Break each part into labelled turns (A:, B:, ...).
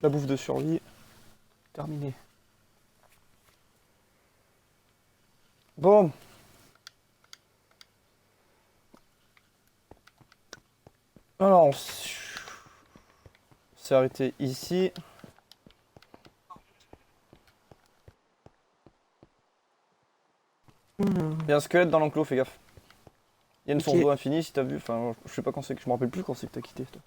A: La bouffe de survie, terminé. Bon. Alors, on s'est arrêté ici.
B: Voilà.
A: Il y a un squelette dans l'enclos, fais gaffe. Il y a une
B: Ok.
A: source d'eau infinie si t'as vu. Enfin, je sais pas quand c'est que. Je me rappelle plus quand c'est que t'as quitté, toi.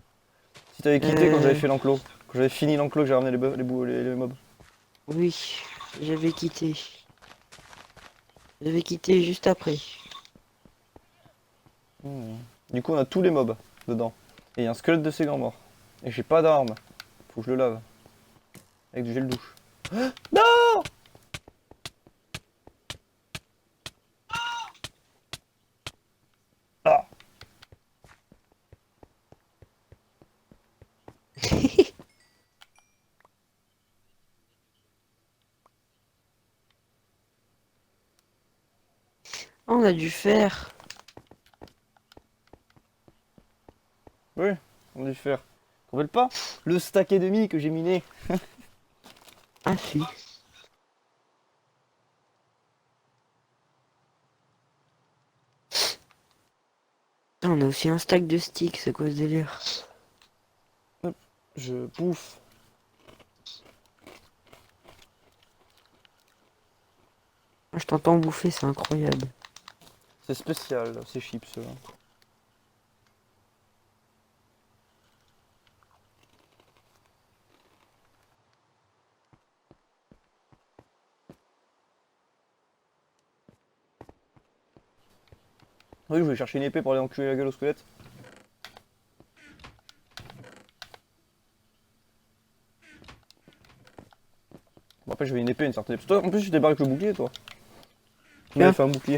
A: Si t'avais quitté quand j'avais
B: Euh,
A: fait l'enclos. Quand j'avais fini l'enclos, que j'ai ramené les mobs.
B: oui, j'avais quitté. J'avais quitté juste après.
A: Hmm. Du coup, on a tous les mobs dedans. Et il y a un squelette de Ségant mort. Et j'ai pas d'arme. Faut que je le lave. Avec du gel douche. Non. Ah.
B: Oh, on a dû faire.
A: Oui, on a dû faire. Tu te rappelles pas le stack et demi que j'ai miné.
B: Ah si. Ah, on a aussi un stack de sticks, c'est quoi ce délire?
A: Hop, je bouffe.
B: Ah, je t'entends bouffer, c'est incroyable.
A: C'est spécial, ces chips là. Oui, je vais chercher une épée pour aller enculer la gueule au squelette. Bon, après, je vais une épée, une certaine épée. Toi, en plus, tu débarques avec le bouclier, toi. Tu m'avais
B: Tiens,
A: fait un bouclier.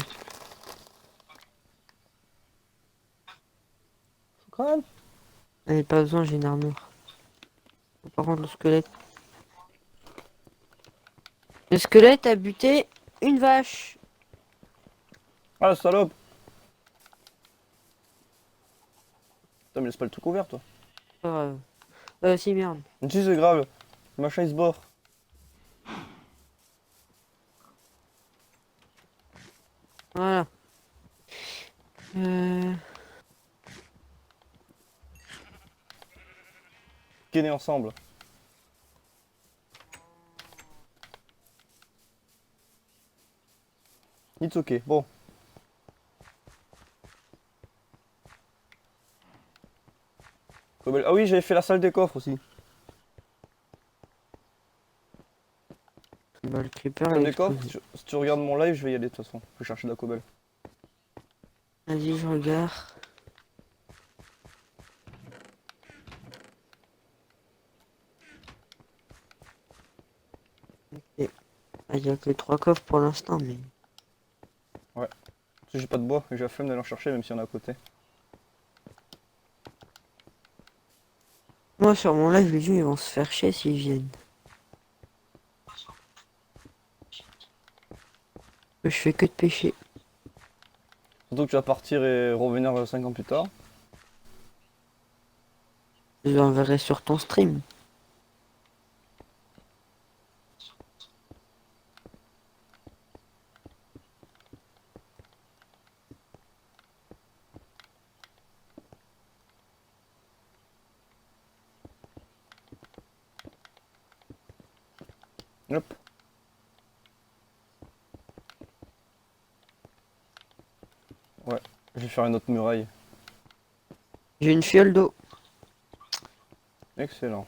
A: Crâne.
B: j'en ai pas besoin, j'ai une armure. Par contre, le squelette. Le squelette a buté une vache.
A: Ah, la salope. Putain, mais laisse pas le truc ouvert, toi.
B: Euh, si merde.
A: Mais si, c'est grave. Le machin, il se bord.
B: Voilà. Euh...
A: Gainer ensemble. It's ok. Bon. Ah oui, j'avais fait la salle des coffres aussi.
B: Bah, le creeper a
A: Salle des coffres,
B: explosé.
A: si tu regardes mon live, je vais y aller de toute façon. Je vais chercher de la cobble.
B: Vas-y, je regarde. Ok. Ah, il y a que 3 coffres pour l'instant, mais...
A: Ouais. Parce que j'ai pas de bois, et j'ai la flemme d'aller en chercher, même si on est à côté.
B: Moi, sur mon live, les gens, ils vont se faire chier s'ils viennent. Je fais que de pêcher.
A: Surtout que tu vas partir et revenir 5 ans plus tard.
B: Je l'enverrai sur ton stream.
A: Hop. Ouais. Je vais faire une autre muraille.
B: J'ai une fiole d'eau.
A: Excellent.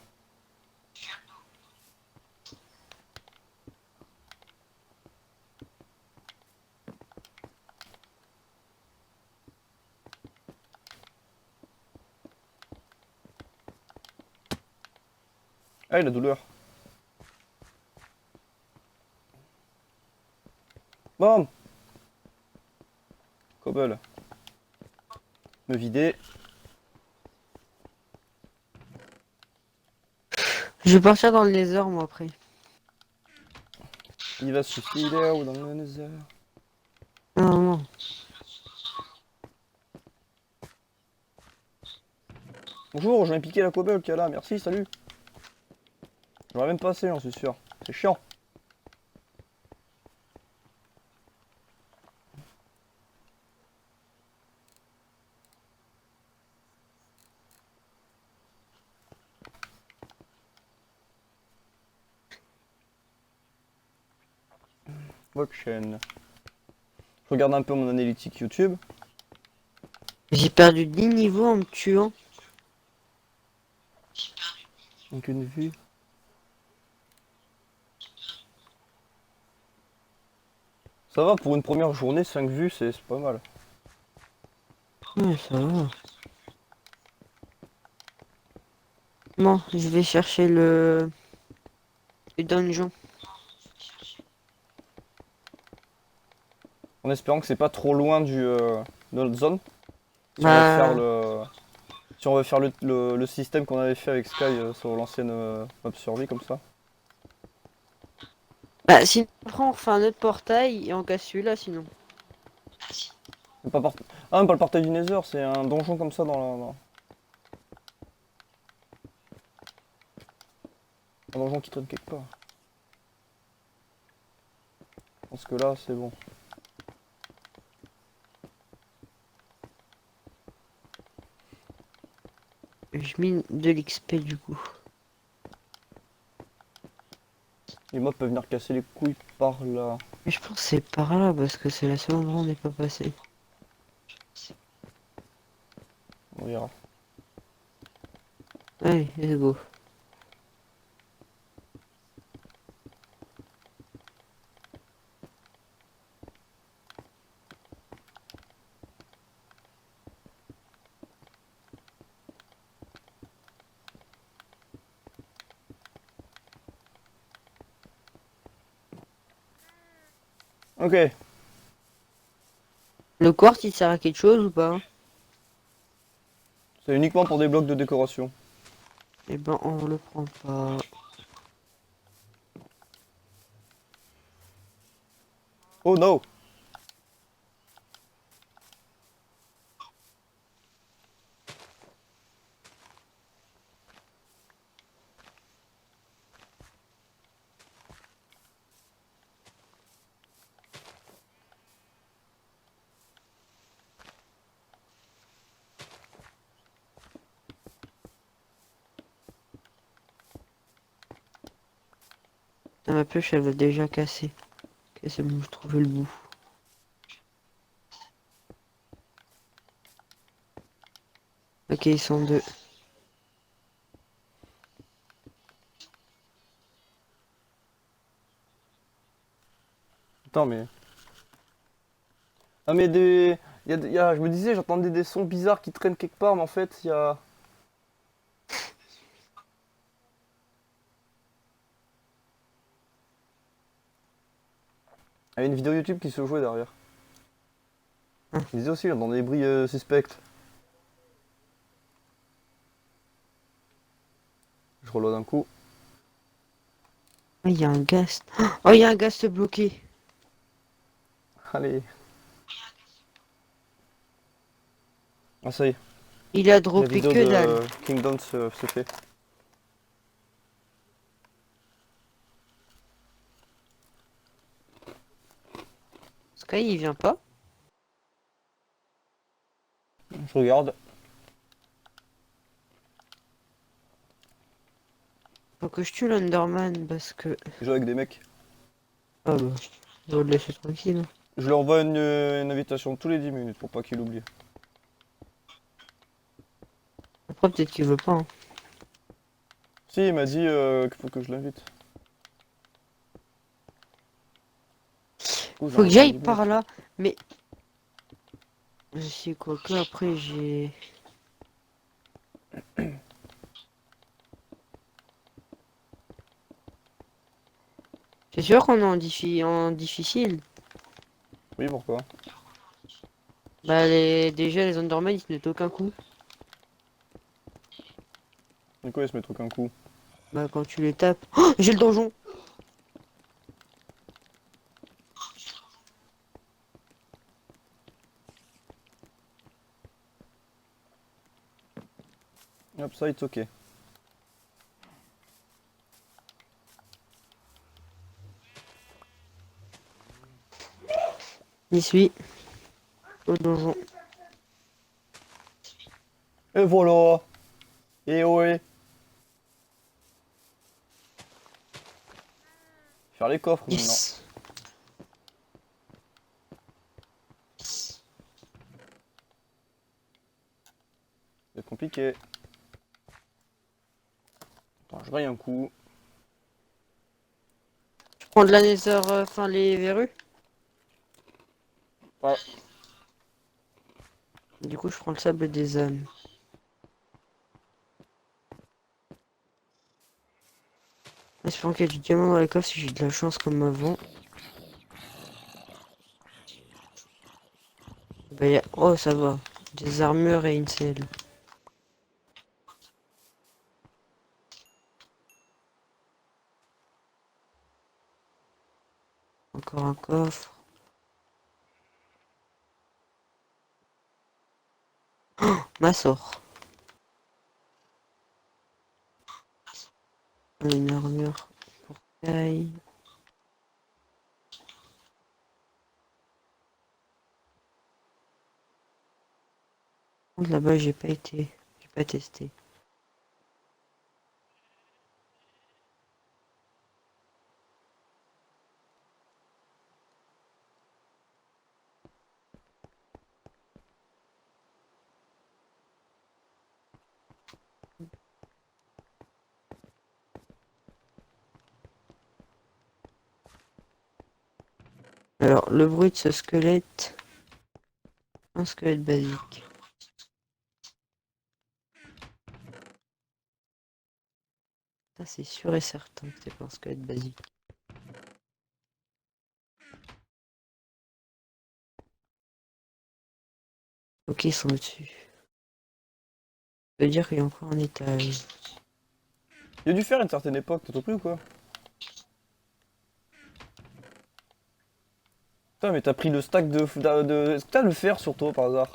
A: Ah, la douleur. Bam. Cobble. Me vider.
B: Je vais partir dans le nether, moi, après.
A: Il va se suicider ou dans le nether.
B: Non, non.
A: Bonjour, je viens piquer la cobble qu'il y a là. Merci, salut. J'aurais même passé, j'en suis sûr. C'est chiant. Blockchain. Je regarde un peu mon analytique YouTube.
B: J'ai perdu 10 niveaux en me tuant.
A: Donc une vue. Ça va, pour une première journée, 5 vues, c'est pas mal.
B: Ouais, ça va. Bon, je vais chercher le donjon.
A: En espérant que c'est pas trop loin de notre zone. Si on veut faire
B: Bah,
A: le, si on veut faire le système qu'on avait fait avec Sky sur l'ancienne map survie comme ça.
B: sinon après on refait un autre portail et on casse celui-là sinon.
A: C'est pas Ah, même pas le portail du Nether, c'est un donjon comme ça un donjon qui traîne quelque part. Je pense que là, c'est bon.
B: Je mine de l'XP du coup.
A: Les mobs peuvent venir casser les couilles par là.
B: Mais je pense que c'est par là parce que c'est la seule endroit où on n'est pas passé.
A: On verra.
B: Allez, let's go.
A: Ok.
B: Le quartz il sert à quelque chose ou pas?
A: C'est uniquement pour des blocs de décoration.
B: Eh ben on le prend pas.
A: Oh no!
B: Ma pioche elle va déjà casser. Ok, c'est bon, je trouvais le bout. Ok, ils sont deux.
A: Attends, mais. Ah, mais des. Je me disais, j'entendais des sons bizarres qui traînent quelque part, mais en fait, il y a. Il y a une vidéo YouTube qui se jouait derrière.
B: Ah.
A: Je me disais aussi, j'entendais des bruits suspects. Je reload un coup.
B: Oh, il y a un gast. Oh, il y a un gast bloqué.
A: Allez. Ah, ça y est.
B: Il a
A: La
B: droppé
A: vidéo
B: que dalle.
A: de Kingdom se fait.
B: Sky il vient pas.
A: Je regarde.
B: Faut que je tue l'Underman parce que.
A: Je joue avec des mecs.
B: Ah bah. Je dois le laisser tranquille.
A: Je lui envoie une invitation tous les 10 minutes pour pas qu'il oublie.
B: Après peut-être qu'il veut pas. Hein.
A: Si, il m'a dit qu'il faut que je l'invite. Oh,
B: Faut que
A: j'en
B: j'aille
A: ai
B: par là. Mais. Je sais quoi que après j'ai. C'est sûr qu'on est en difficile.
A: Oui, pourquoi?
B: Bah déjà les Underman ils se mettent aucun coup.
A: Du coup, il se met truc un coup.
B: Bah quand tu les tapes. Oh, j'ai le donjon.
A: Hop, ça, it's ok.
B: J'y suis. Au donjon.
A: Et voilà. Et ouais. Faire les coffres maintenant.
B: Yes.
A: C'est compliqué. Attends, je raye un coup.
B: Prends de la nether, enfin les verrues.
A: Ouais.
B: Du coup, je prends le sable des âmes. Espérons qu'il y a du diamant dans les coffres si j'ai de la chance comme avant. Bah, oh, ça va. Des armures et une selle. Encore un coffre. Ma sort. Une armure pour taille. Là-bas, j'ai pas été. J'ai pas testé. Alors, le bruit de ce squelette. Un squelette basique. Ça, c'est sûr et certain que c'est pas un squelette basique. Ok, ils sont au-dessus. Ça veut dire qu'il y a encore un étage.
A: Il a dû faire à une certaine époque, t'as tout pris ou quoi? Putain, mais t'as pris le stack de... Est-ce que t'as le fer sur toi par hasard?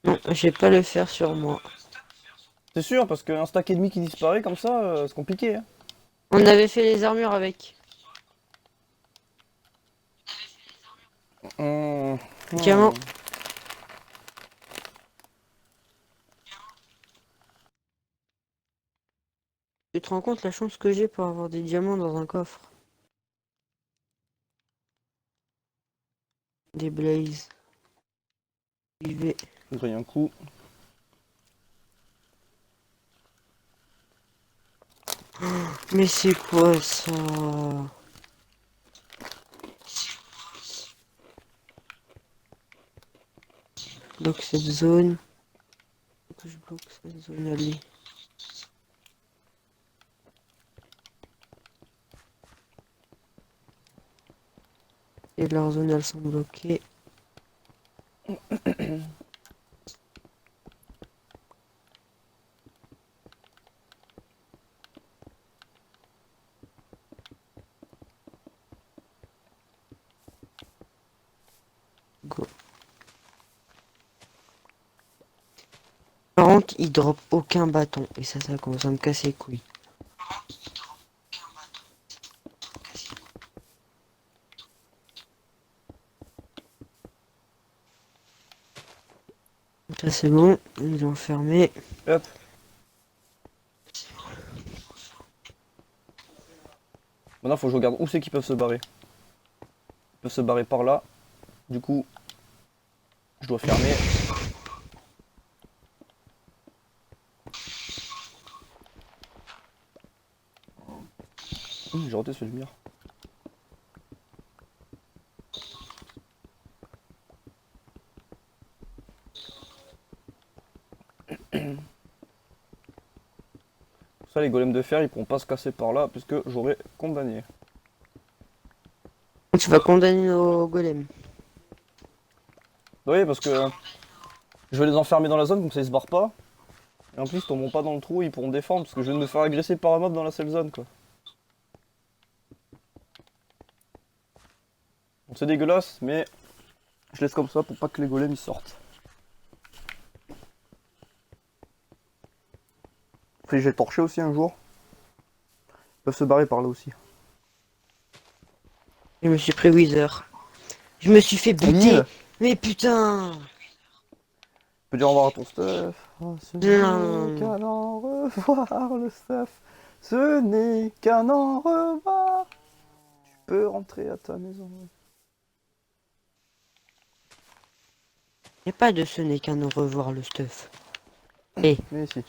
B: Non, j'ai pas le fer sur moi.
A: C'est sûr, parce qu'un stack ennemi qui disparaît comme ça, c'est compliqué, hein.
B: On avait fait les armures avec.
A: Hum,
B: Diamant.
A: hum.
B: Tu te rends compte la chance que j'ai pour avoir des diamants dans un coffre? Des blazes. J'y vais.
A: Je raye un coup.
B: Mais c'est quoi ça? Bloque cette zone. Faut que je bloque cette zone, allez. Et leurs zones elles sont bloquées. Go. Par contre, ils drop aucun bâton. Et ça commence à me casser les couilles. Ça c'est bon, ils l'ont fermé.
A: Hop. Maintenant, faut que je regarde où c'est qu'ils peuvent se barrer. Ils peuvent se barrer par là. Du coup, je dois fermer. J'ai raté ce lumière. Ça, les golems de fer, ils pourront pas se casser par là, puisque j'aurais condamné.
B: Tu vas condamner nos golems.
A: Oui, parce que je vais les enfermer dans la zone, comme ça ils se barrent pas. Et en plus, ils tomberont pas dans le trou, ils pourront défendre, parce que je viens de me faire agresser par un mob dans la seule zone, quoi. Bon, c'est dégueulasse, mais je laisse comme ça pour pas que les golems ils sortent. Après, j'ai torché aussi un jour. Ils peuvent se barrer par là aussi.
B: Je me suis pris Wither. Je me suis fait buter.
A: Nil.
B: Mais putain.
A: Tu peux dire au revoir à ton stuff. Oh, ce
B: Non.
A: n'est qu'un au revoir le stuff. Ce n'est qu'un au revoir. Tu peux rentrer à ta maison.
B: Y a pas de ce n'est qu'un au revoir le stuff. Eh,
A: Mais si.
B: de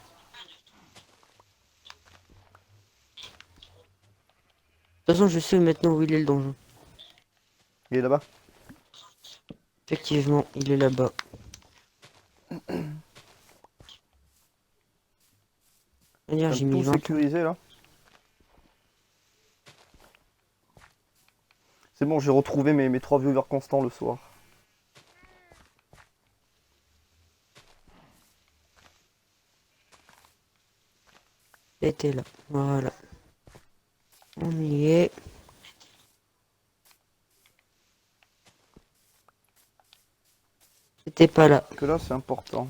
B: toute façon je sais maintenant où il est le donjon.
A: Il est là-bas.
B: Effectivement, il est là-bas. C'est-à-dire
A: T'as
B: j'ai mis
A: tout
B: 20 ans.
A: sécurisé là. C'est bon, j'ai retrouvé mes 3 viewers constants le soir.
B: C'était là. Voilà. On y est. C'était pas là.
A: Que là, c'est important.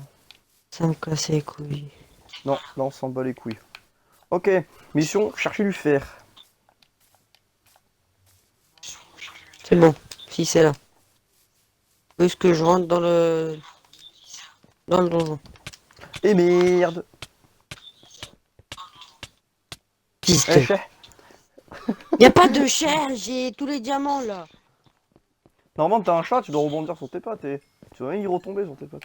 B: Ça me cassait les couilles.
A: Non, là, on s'en bat les couilles. Ok, mission, chercher du fer.
B: C'est bon. Si c'est là. Est-ce que je rentre dans le donjon?
A: Et merde.
B: Piste.
A: Eh, chef.
B: Y a pas de chair, j'ai tous les diamants là.
A: Normalement, t'as un chat, tu dois rebondir sur tes pattes et tu vas même y retomber sur tes pattes.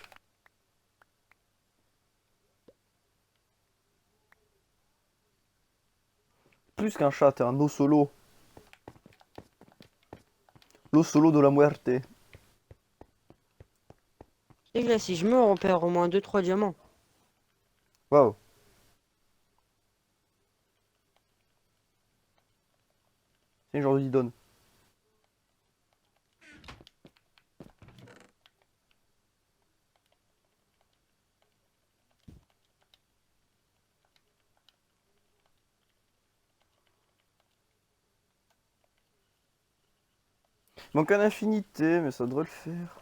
A: Plus qu'un chat, t'es un no solo. Lo solo de la muerte.
B: Et là, si je meurs, on perd au moins 2-3 diamants.
A: Waouh. Tiens, j'en lui donne. Il manque une infinité, mais ça devrait le faire.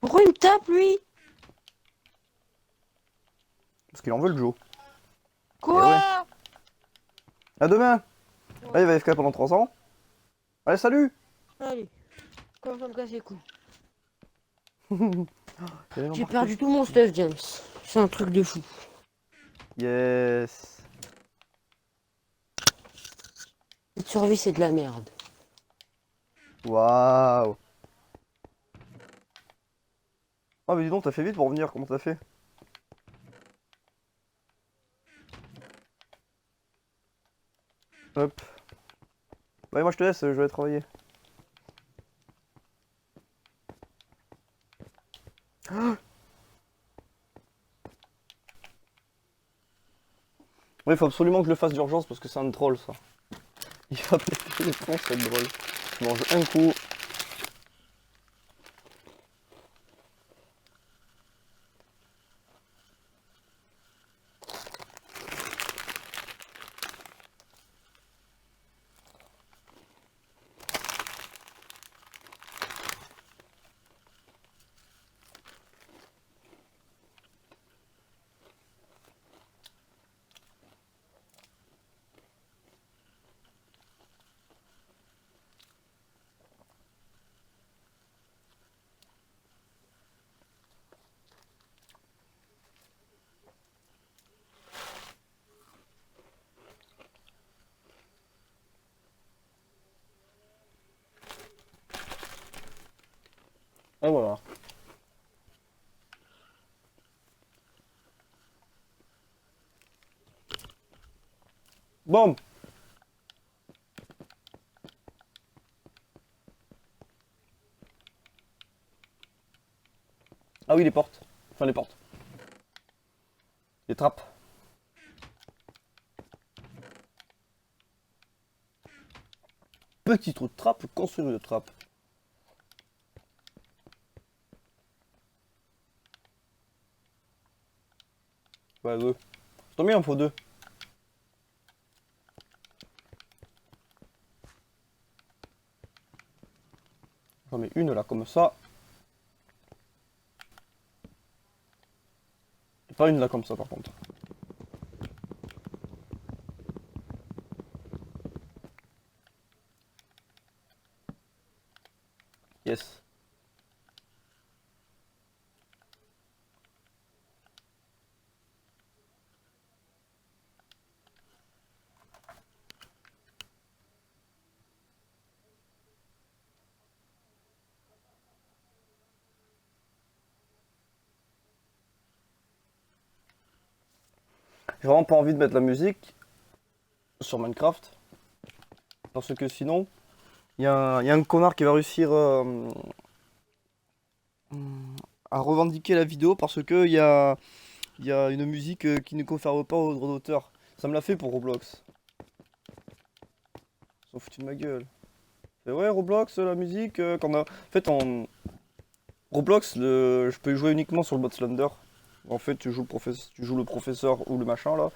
B: Pourquoi il me tape lui?
A: Parce qu'il en veut le Joe.
B: Quoi?
A: Eh ouais. À demain. Là, il va FK pendant 3 ans. Allez, salut.
B: Allez, comme ça me casse les couilles.
A: Il avait
B: J'ai
A: embarqué.
B: perdu tout mon stuff, James. C'est un truc de fou.
A: Yes.
B: Cette survie, c'est de la merde.
A: Waouh. Oh, mais dis donc, t'as fait vite pour revenir. Comment t'as fait? Hop. Ouais, moi je te laisse, je vais aller travailler. Ouais, il faut absolument que je le fasse d'urgence parce que c'est un troll ça. Il va péter les plombs, c'est drôle. Je mange un coup. Et voilà. Bon. Ah oui, les portes. Enfin, les portes. Les trappes. Petit trou de trappe, construire une trappe. Ouais, deux. Tant mieux, il en faut deux. J'en mets une là, comme ça. Et pas une là, comme ça, par contre. Yes. J'ai vraiment pas envie de mettre la musique sur Minecraft. Parce que sinon, il y a un connard qui va réussir à revendiquer la vidéo parce que il y a une musique qui ne confère pas au droit d'auteur. Ça me l'a fait pour Roblox. Ils sont foutus de ma gueule. C'est ouais, Roblox, la musique, qu'on a. En fait, en Roblox, je peux y jouer uniquement sur le mode Slender. En fait, tu joues le professeur ou le machin là.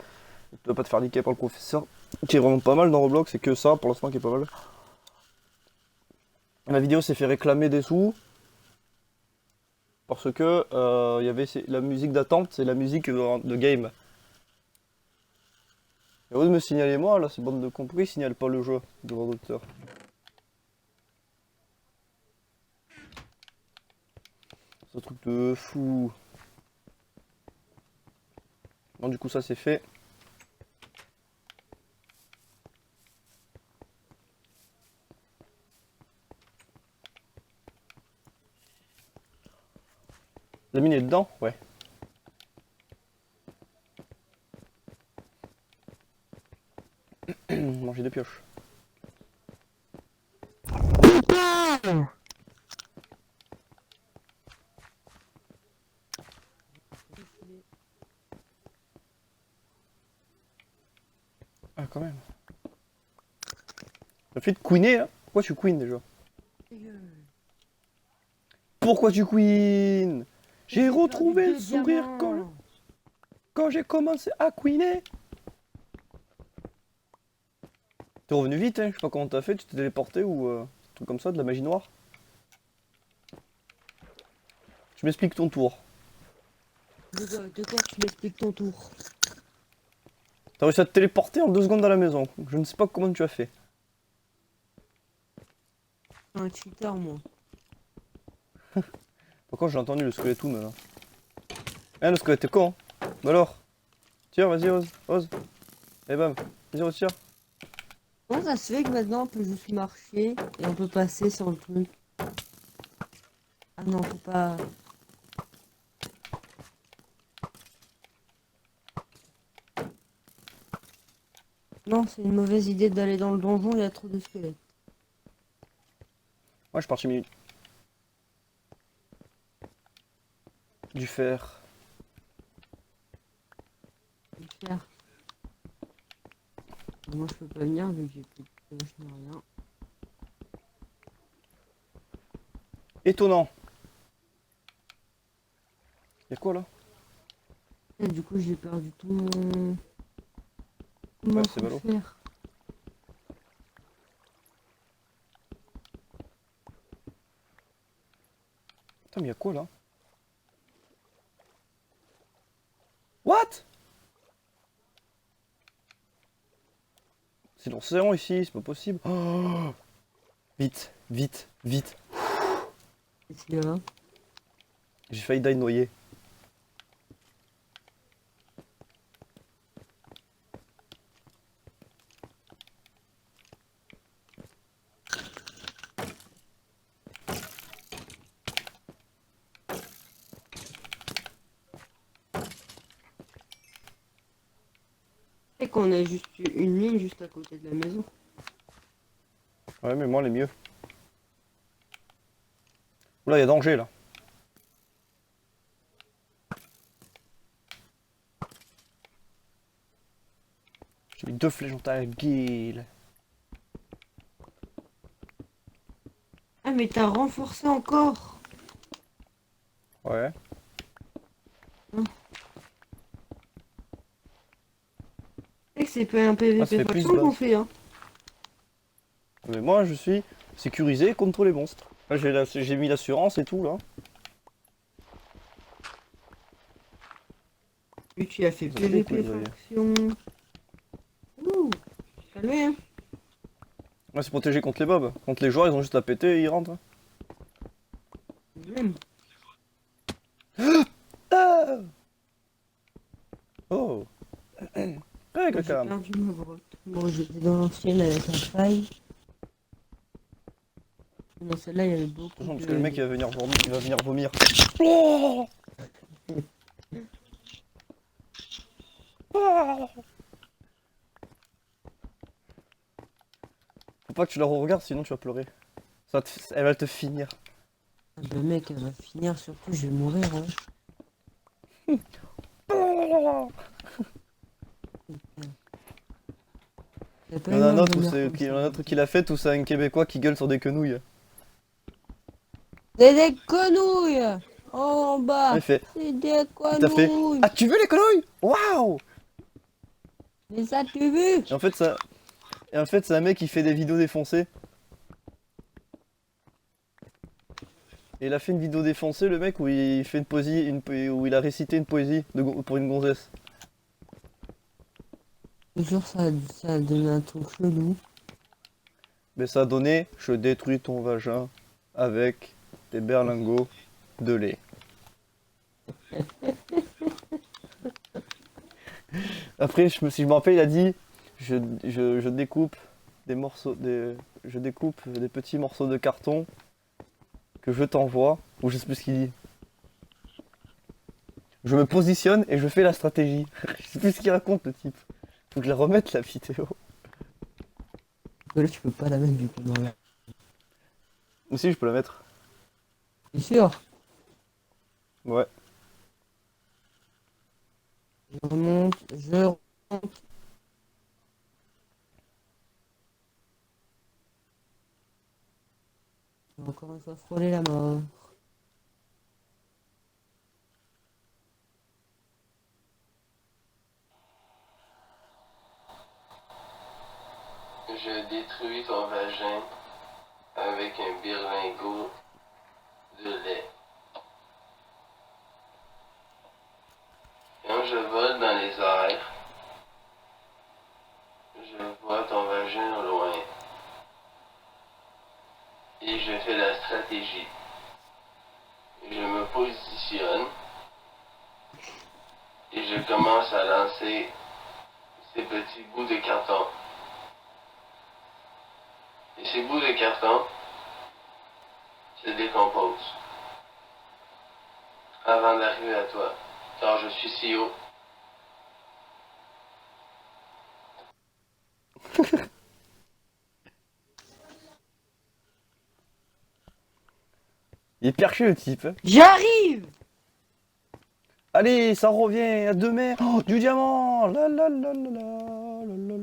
A: Tu dois pas te faire niquer par le professeur. Qui est vraiment pas mal dans Roblox, c'est que ça pour l'instant qui est pas mal. La vidéo s'est fait réclamer des sous. Parce que il y avait la musique d'attente, c'est la musique de game. Et vous de me signaler moi, là, ces bandes de compris, signale pas le jeu de droit d'auteur. Ce truc de fou. Bon, du coup, ça c'est fait. La mine est dedans? Ouais. Manger des pioches. Ah, quand même. Le fait de queener, là. Pourquoi tu queen déjà? Pourquoi tu queen? J'ai retrouvé le sourire quand j'ai commencé à queener. T'es revenu vite, hein. Je sais pas comment t'as fait, tu t'es téléporté ou un truc comme ça, de la magie noire. Tu m'expliques ton tour.
B: De quoi tu m'expliques ton tour?
A: T'as réussi à te téléporter en 2 secondes dans la maison. Je ne sais pas comment tu as fait.
B: Un cheater, moi.
A: Pourquoi j'ai entendu le squelette là? Eh, le squelette est con, hein. Bah alors. Tire, vas-y, ose. Et bam. Vas-y, retire.
B: Comment ça se fait que maintenant on peut juste marcher et on peut passer sur le truc? Ah non, faut pas. Non, c'est une mauvaise idée d'aller dans le donjon, il y a trop de squelettes.
A: Moi, je suis parti minute. Du fer.
B: C'est cher. Moi je peux pas venir vu que j'ai plus de pioche ni rien.
A: Étonnant. Y'a quoi là?
B: Et du coup j'ai perdu tout mon. Comment
A: Ouais, c'est
B: faut
A: ballot.
B: faire?
A: Putain, mais y'a quoi là? What? C'est l'océan ici, c'est pas possible. Oh, vite, vite, vite.
B: Qu'est-ce qu'il y a?
A: J'ai failli die noyé.
B: Et qu'on a juste une ligne juste à côté de la maison.
A: Ouais, mais moi, les mieux. Oula, y'a danger là. J'ai mis 2 flèches dans ta gueule.
B: Ah mais t'as renforcé encore.
A: Ouais.
B: C'est que c'est pas un
A: Ah, ça
B: PVP
A: fait plus de
B: faction qu'on
A: base.
B: fait, hein.
A: Mais moi, je suis sécurisé contre les monstres. Là, j'ai mis l'assurance et tout là.
B: Lui tu as fait
A: Ça fait des
B: PVP
A: couilles,
B: faction. Ouh, calmez, hein.
A: Ouais, c'est protégé contre les mobs. Contre les joueurs, ils ont juste à péter et ils rentrent.
B: Même.
A: Ah oh. Ouais,
B: J'ai
A: caca.
B: perdu ma grotte. Bon, j'étais dans l'ancienne avec la faille. Dans celle-là, il y avait beaucoup
A: Attention, parce que le
B: de...
A: mec il va venir vomir. Il va venir vomir. Oh ah faut pas que tu la regardes, sinon tu vas pleurer. Elle va te finir.
B: Le mec, elle va finir, surtout, je vais mourir, hein.
A: Oh
B: T'as
A: il
B: pas
A: y en
B: eu
A: a un
B: à
A: autre
B: vomir comme
A: il y
B: ça.
A: en a un autre qui l'a fait où c'est un Québécois qui gueule sur des quenouilles.
B: C'est des quenouilles! Oh, en
A: Ah,
B: bas! C'est des
A: il t'a fait.
B: quenouilles!
A: Ah, tu veux les quenouilles? Waouh!
B: Les as-tu vu?
A: Et en fait, c'est un mec qui fait des vidéos défoncées. Et il a fait une vidéo défoncée, le mec, où il fait une poésie, où il a récité une poésie pour une gonzesse.
B: Toujours, ça a donné un truc chelou.
A: Mais ça a donné, je détruis ton vagin avec des berlingots de lait. Après, si je me rappelle, il a dit, je découpe des morceaux, je découpe des petits morceaux de carton que je t'envoie, ou je sais plus ce qu'il dit. Je me positionne et je fais la stratégie. Je sais plus ce qu'il raconte le type. Faut que je la remette la vidéo.
B: Que là, tu peux pas la mettre du coup dans la...
A: Ou si je peux la mettre.
B: C'est sûr.
A: Ouais.
B: Je remonte, je remonte. Encore une fois, frôler la mort.
C: Je détruis ton vagin avec un berlingot de lait. Quand je vole dans les airs, je vois ton vagin au loin et je fais la stratégie. Je me positionne et je commence à lancer ces petits bouts de carton. Et ces bouts de carton se décomposent avant d'arriver à toi, car je suis si haut.
A: Il est perché le type. Hein.
B: J'arrive!
A: Allez, ça revient à 2 mers. Oh, du diamant. La la la la la la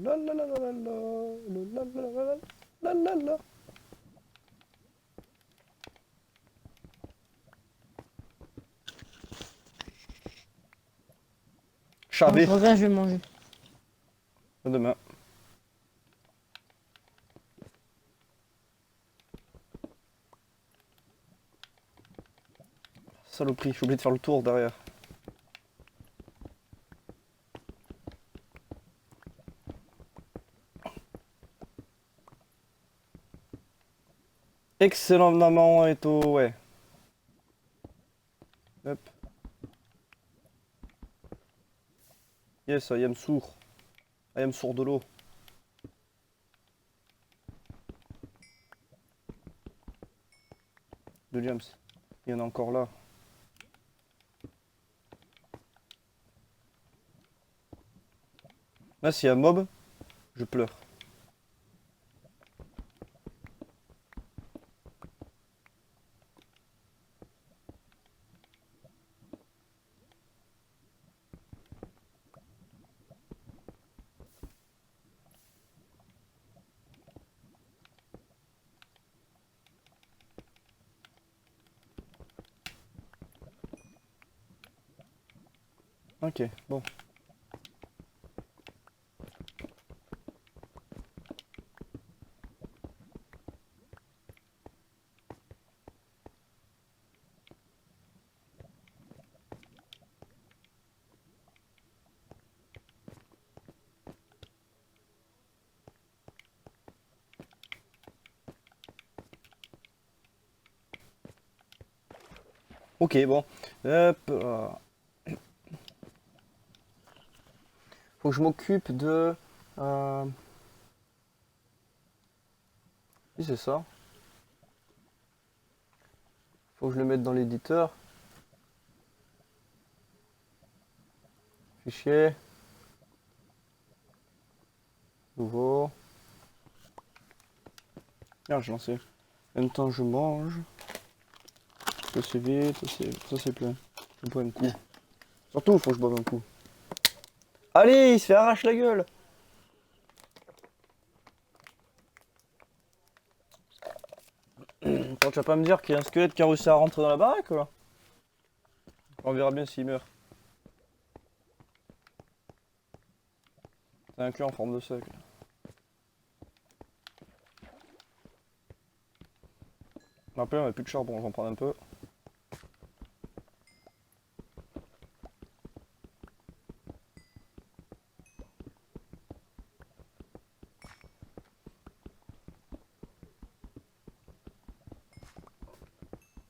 A: la la la la la la la la la la la.
B: Quand je
A: Chabé.
B: reviens, je vais manger.
A: À demain. Saloperie, j'ai oublié de faire le tour derrière. Excellent maman et tout, ouais. Hop. Yes, I am sourd. I am sourd de l'eau. De James. Il y en a encore là. Là, s'il y a un mob, je pleure. Ok, bon. Ok, bon. Hop. Faut que je m'occupe de... Oui, c'est ça. Faut que je le mette dans l'éditeur. Fichier. Nouveau. Ah, j'ai lancé. En même temps, je mange. Ça c'est vite, ça c'est plein. Je bois un coup. Surtout, faut que je boive un coup. Allez, il se fait arrache la gueule. Attends, tu vas pas me dire qu'il y a un squelette qui a réussi à rentrer dans la baraque là? On verra bien s'il meurt. C'est un cul en forme de sac. Après, on a plus de charbon, j'en prends un peu.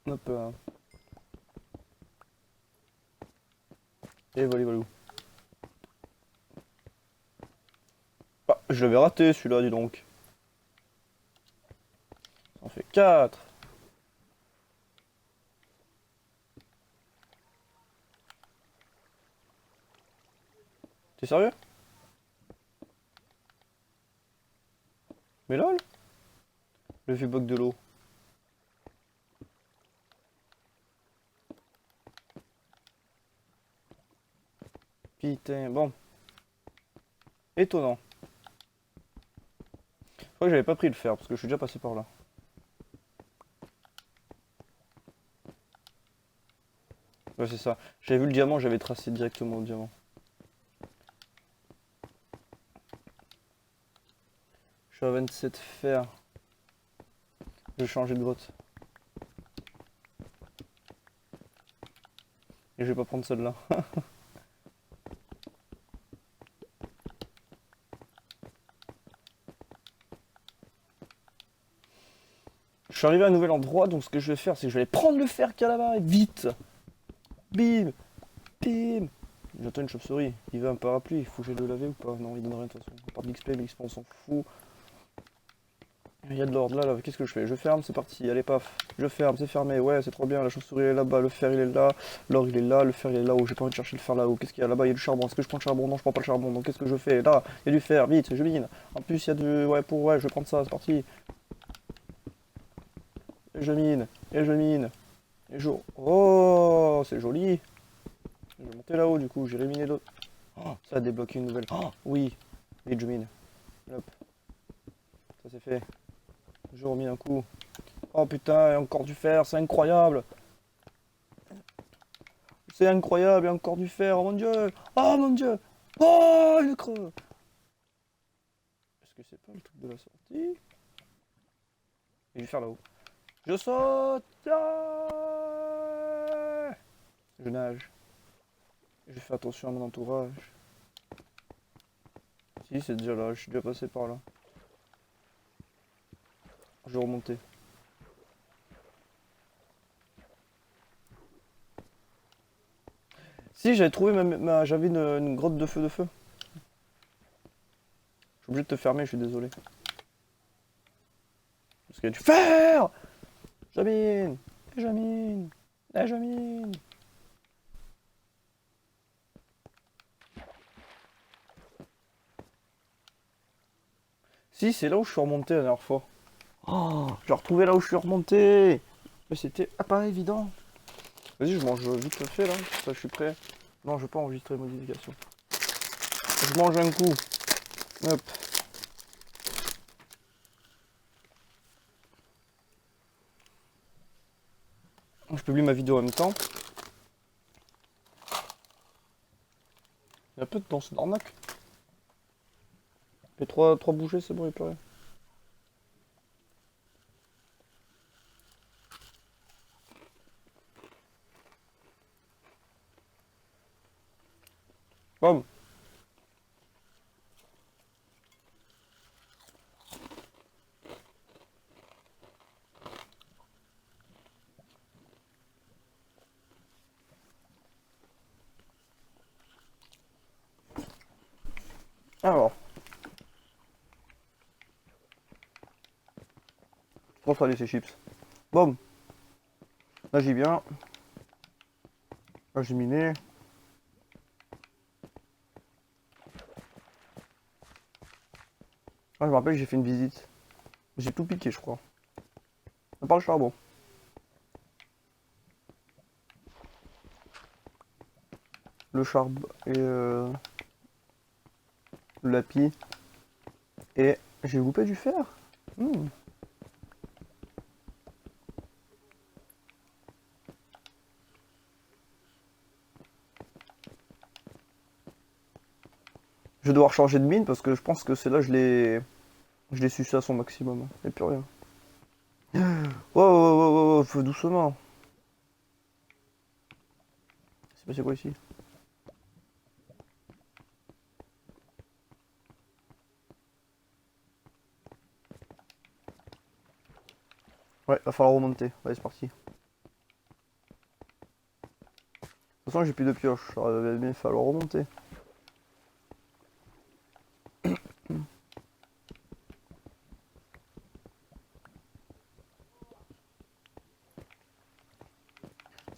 A: Hop là. Et voilà, voilà. Ah, je l'avais raté celui-là, dis donc. Ça en fait 4. T'es sérieux? Mais lol, le vieux bug de l'eau. Putain, bon. Étonnant. Je crois que j'avais pas pris le fer parce que je suis déjà passé par là. Ouais, c'est ça. J'avais vu le diamant, j'avais tracé directement le diamant. Je suis à 27 fer. Je vais changer de grotte. Et je vais pas prendre celle-là. Je suis arrivé à un nouvel endroit, donc ce que je vais faire, c'est que je vais aller prendre le fer qu'il y a là-bas, et vite. Bim. Bim. J'entends une chauve-souris. Il veut un parapluie, il faut que j'aille le laver ou pas? Non, il donne rien de toute façon. On part de l'XP, mais l'XP on s'en fout. Il y a de l'ordre là, qu'est-ce que je fais? Je ferme, c'est parti, allez paf. Je ferme, c'est fermé, ouais c'est trop bien, la chauve-souris est là-bas, le fer il est là, l'or il est là, le fer il est là-haut, j'ai pas envie de chercher le fer là-haut. Qu'est-ce qu'il y a là-bas? Il y a du charbon, est-ce que je prends le charbon? Non, je prends pas le charbon, donc qu'est-ce que je fais? Là, il y a du fer, vite, je mine. En plus il y a du... Ouais, ouais, je vais prendre ça, c'est parti. Et je mine, et je mine. Et je... Oh, c'est joli. Je vais monter là-haut du coup, j'irai miner l'autre. Oh, ça a débloqué une nouvelle. Oh, oui, vite je mine. Hop, ça c'est fait. Je remine un coup. Oh putain, il y a encore du fer, c'est incroyable. C'est incroyable, il y a encore du fer, oh mon dieu. Oh mon dieu. Oh, il est creux. Est-ce que c'est pas le truc de la sortie? Je vais faire là-haut. Je saute. Ah, je nage. Je fais attention à mon entourage. Si, c'est déjà là, je suis déjà passé par là. Je vais remonter. Si, j'avais trouvé j'avais une grotte de feu de feu. Je suis obligé de te fermer, je suis désolé. Parce qu'il y a du fer. Jamine. Et Jamine. Et Jamine. Si, c'est là où je suis remonté la dernière fois. Oh, j'ai retrouvé là où je suis remonté. Mais c'était pas évident. Vas-y, je mange vite fait là. Ça, je suis prêt. Non, je veux pas enregistrer les modifications. Je mange un coup. Hop. Je publie ma vidéo en même temps. Il y a peu de temps, c'est d'arnaque. Les trois bouchées, c'est bon, il n'y a plus rien. Bam. Alors, trop salé ces chips. Bon, là j'y viens. Là j'ai miné. Ah, je me rappelle que j'ai fait une visite. J'ai tout piqué, je crois. À part le charbon. Le charbon et le lapis. Et j'ai loupé du fer. Hmm. Je vais devoir changer de mine parce que je pense que c'est là je l'ai sucé à son maximum. Et plus rien. Wow, wow, wow, wow, wow, faut doucement. C'est passé quoi ici? Ouais, va falloir remonter. Allez, c'est parti. De toute façon, j'ai plus de pioche. Il va bien falloir remonter.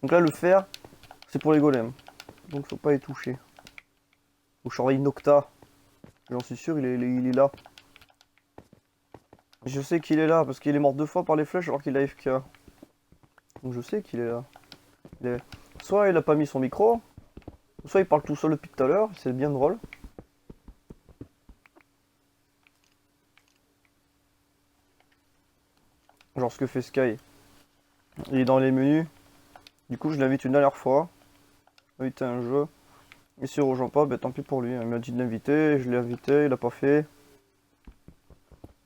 A: Donc là, le fer, c'est pour les golems. Donc faut pas y toucher. Faut que je surveille Nocta. J'en suis sûr, il est là. Je sais qu'il est là parce qu'il est mort 2 fois par les flèches alors qu'il a AFK. Donc je sais qu'il est là. Soit il a pas mis son micro, soit il parle tout seul depuis tout à l'heure, c'est bien drôle. Genre ce que fait Sky. Il est dans les menus. Du coup je l'invite une dernière fois. Inviter un jeu. Et s'il rejoint pas, bah tant pis pour lui. Il m'a dit de l'inviter, je l'ai invité, il a pas fait.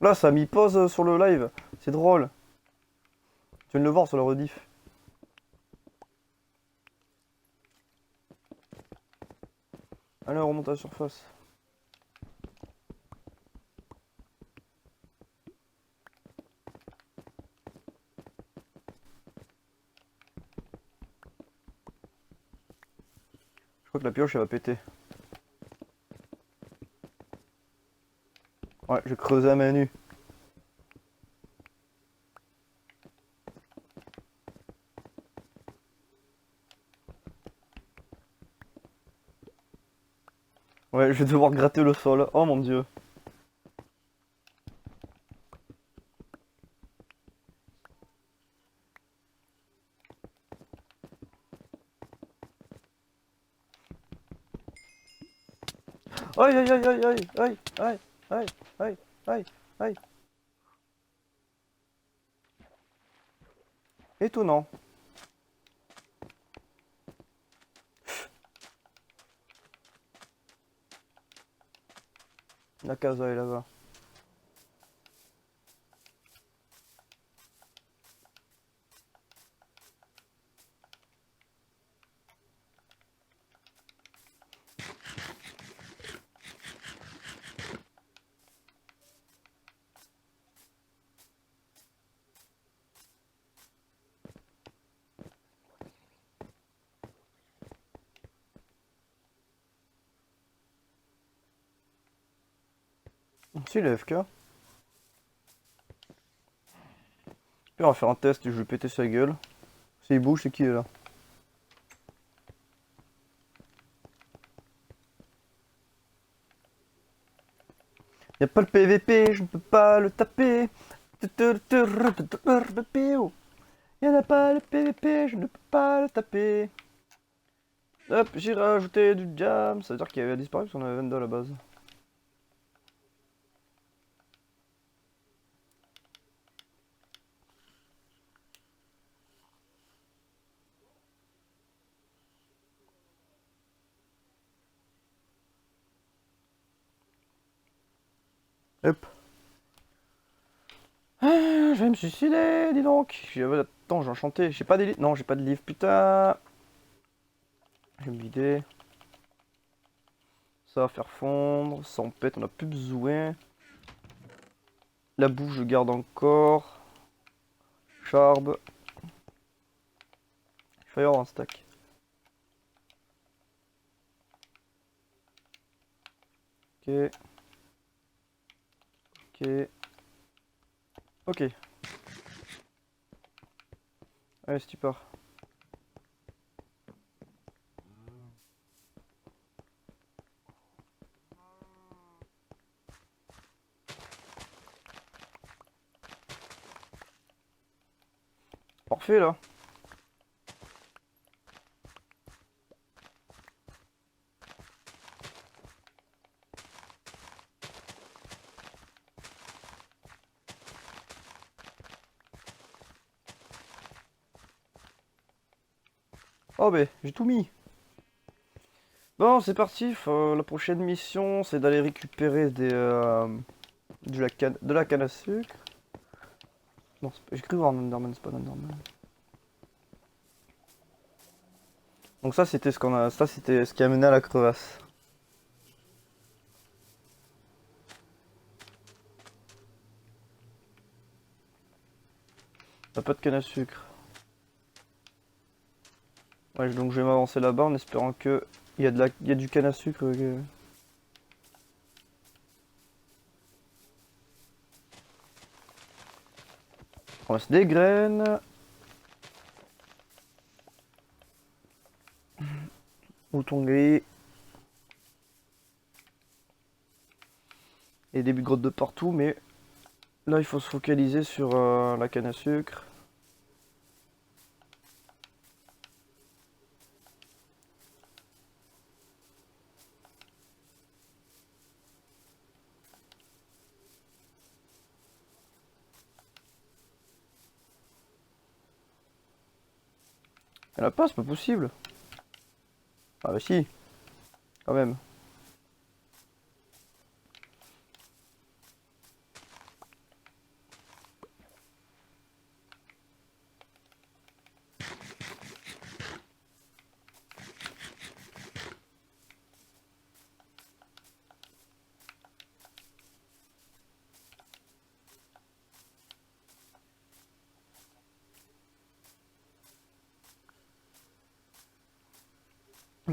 A: Là ça a mis pause sur le live. C'est drôle. Tu viens de le voir sur le rediff. Allez on remonte à la surface. Je crois que la pioche elle va péter. Ouais, je creusais à main nue. Ouais, je vais devoir gratter le sol. Oh mon dieu. Aïe aïe aïe aïe aïe aïe aïe aïe aïe aïe aïe. Étonnant. La casa est là-bas. Si, il est FK. Puis on va faire un test, je vais péter sa gueule. S'il bouge, c'est qui est là? Y'a pas le PVP, je ne peux pas le taper. Y'en a pas le PVP, je ne peux pas le taper. Hop, j'ai rajouté du jam. Ça veut dire qu'il avait disparu parce qu'on avait 22 à la base. Hop. Ah, je vais me suicider, dis donc. Attends, j'ai enchanté. J'ai pas des livres. Non, j'ai pas de livre, putain. Je vais me vider. Ça va faire fondre. Ça en pète, on a plus besoin. La boue, je garde encore. Charbe. Il va y avoir un stack. Ok. Ok. Ok. Allez, c'est tu pars. Parfait là. Oh ben, j'ai tout mis. Bon, c'est parti. La prochaine mission, c'est d'aller récupérer de la canne à sucre. Non, j'ai cru voir un Enderman, c'est pas un Enderman. Donc ça, c'était ce qu'on a. Ça, c'était ce qui a mené à la crevasse. T'as pas de canne à sucre. Ouais, donc je vais m'avancer là-bas en espérant que il y a du canne à sucre. On ramasse des graines. Mouton gris. Et des grottes de partout, mais là il faut se focaliser sur la canne à sucre. Elle a pas, c'est pas possible. Ah bah si, quand même.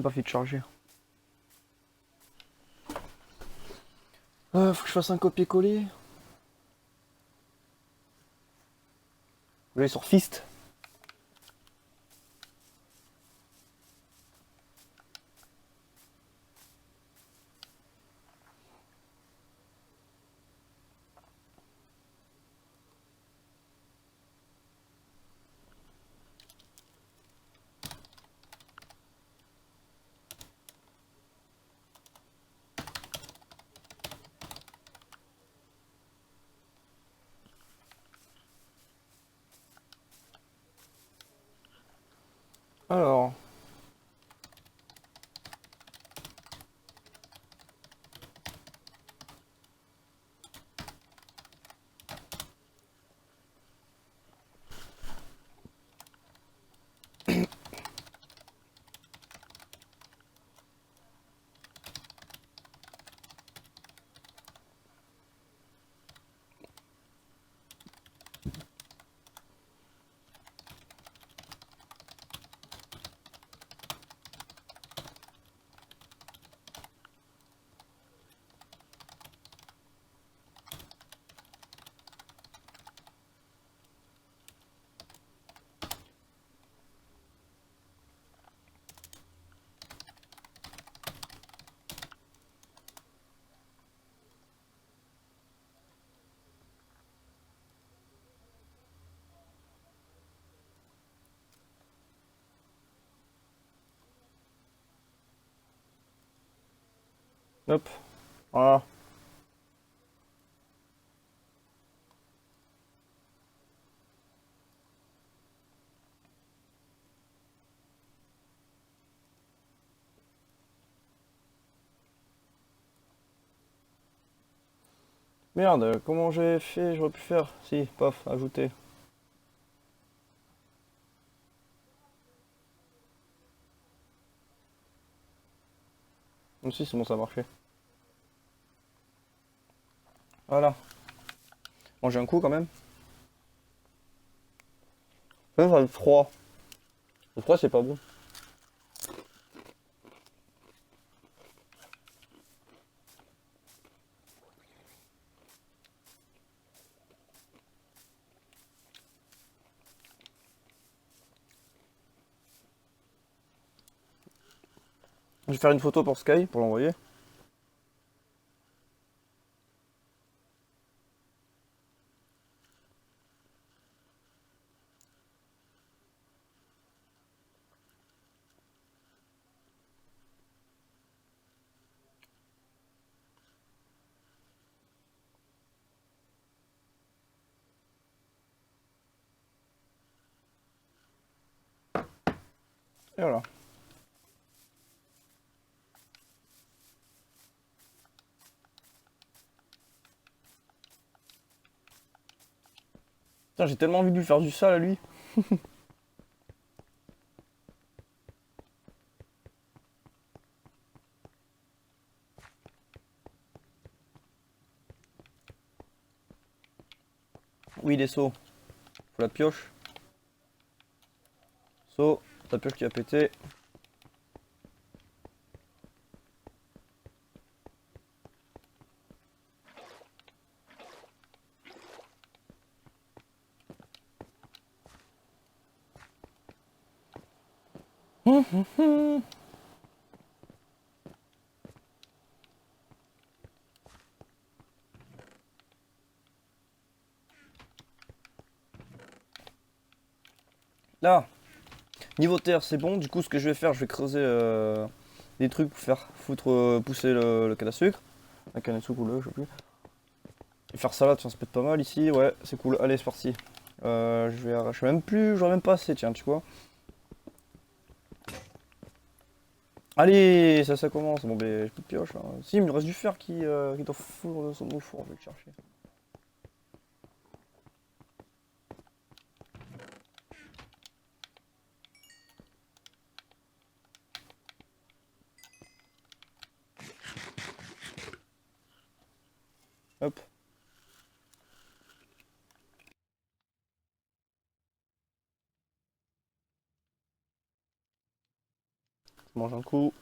A: Pas fait de charger. Faut que je fasse un copier-coller. Je vais aller sur Fist. Alors. Hop. Voilà. Merde, comment j'ai fait? J'aurais pu faire. Si, paf, ajouter. Si, c'est bon, ça a marché. Voilà. Bon, j'ai un coup quand même. Ça va être froid. Le froid, c'est pas bon. Je vais faire une photo pour Sky pour l'envoyer. Et voilà. Putain, j'ai tellement envie de lui faire du sale à lui. Oui, des sauts. Faut la pioche. Saut. La pioche qui a pété. Là, niveau terre, c'est bon. Du coup, ce que je vais faire, je vais creuser des trucs pour faire foutre, pousser le canne à sucre. La canne à sucre ou le, je sais plus. Et faire salade, ça se peut être pas mal ici. Ouais, c'est cool. Allez, c'est parti. Je vais arracher même plus, j'aurais même pas assez, tiens, tu vois. Allez, ça commence. Bon, ben, j'ai plus de pioche. Hein. Si, il me reste du fer qui est au four, au four, je vais le chercher. Hop. Je mange un coup.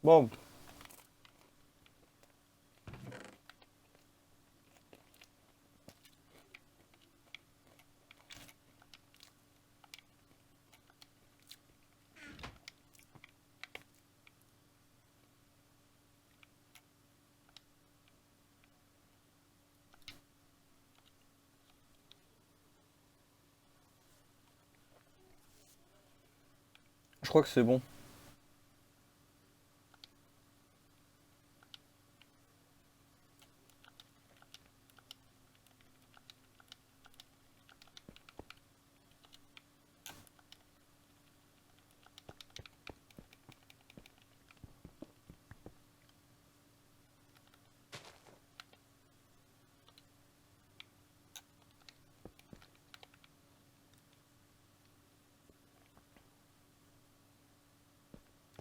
A: Bon, je crois que c'est bon.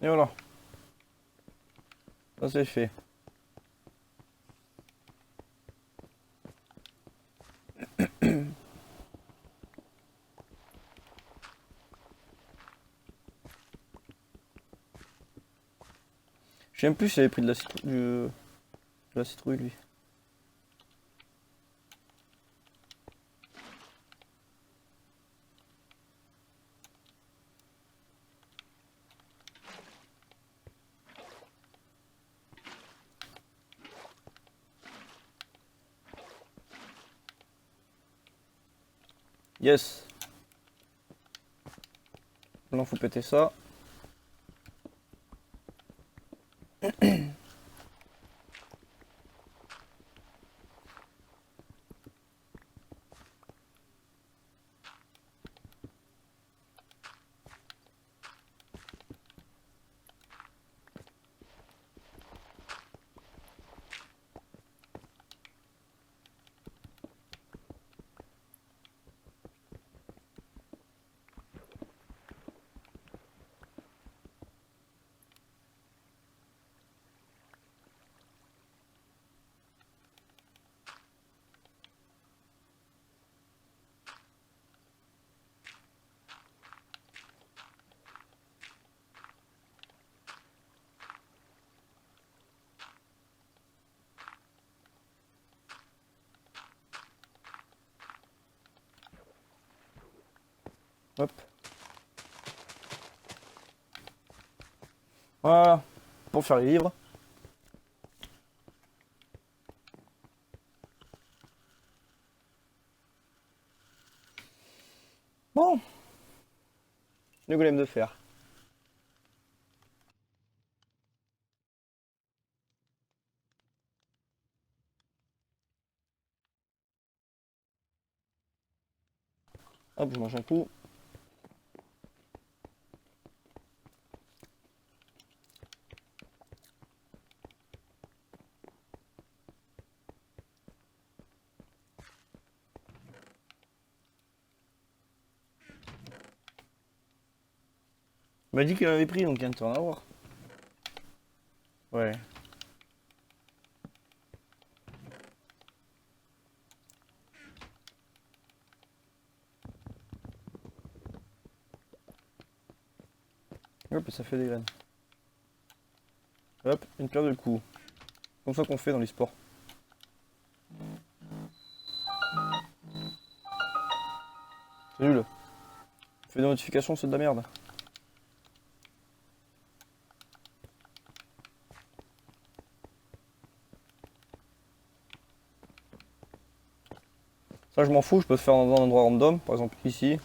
A: Et voilà, ça c'est fait. Je sais même plus s'il avait pris de la, de la citrouille, lui. Yes. Maintenant, faut péter ça. Hop. Voilà. Pour faire les livres. Bon. Le golem de fer. Hop, je mange un coup. Il m'a dit qu'il avait pris, donc il vient de en avoir. Ouais. Hop, et ça fait des graines. Hop, une paire de coups. Comme ça qu'on fait dans les sports. C'est nul. Fais des notifications, c'est de la merde. Ça, je m'en fous, je peux le faire dans un endroit random, par exemple ici.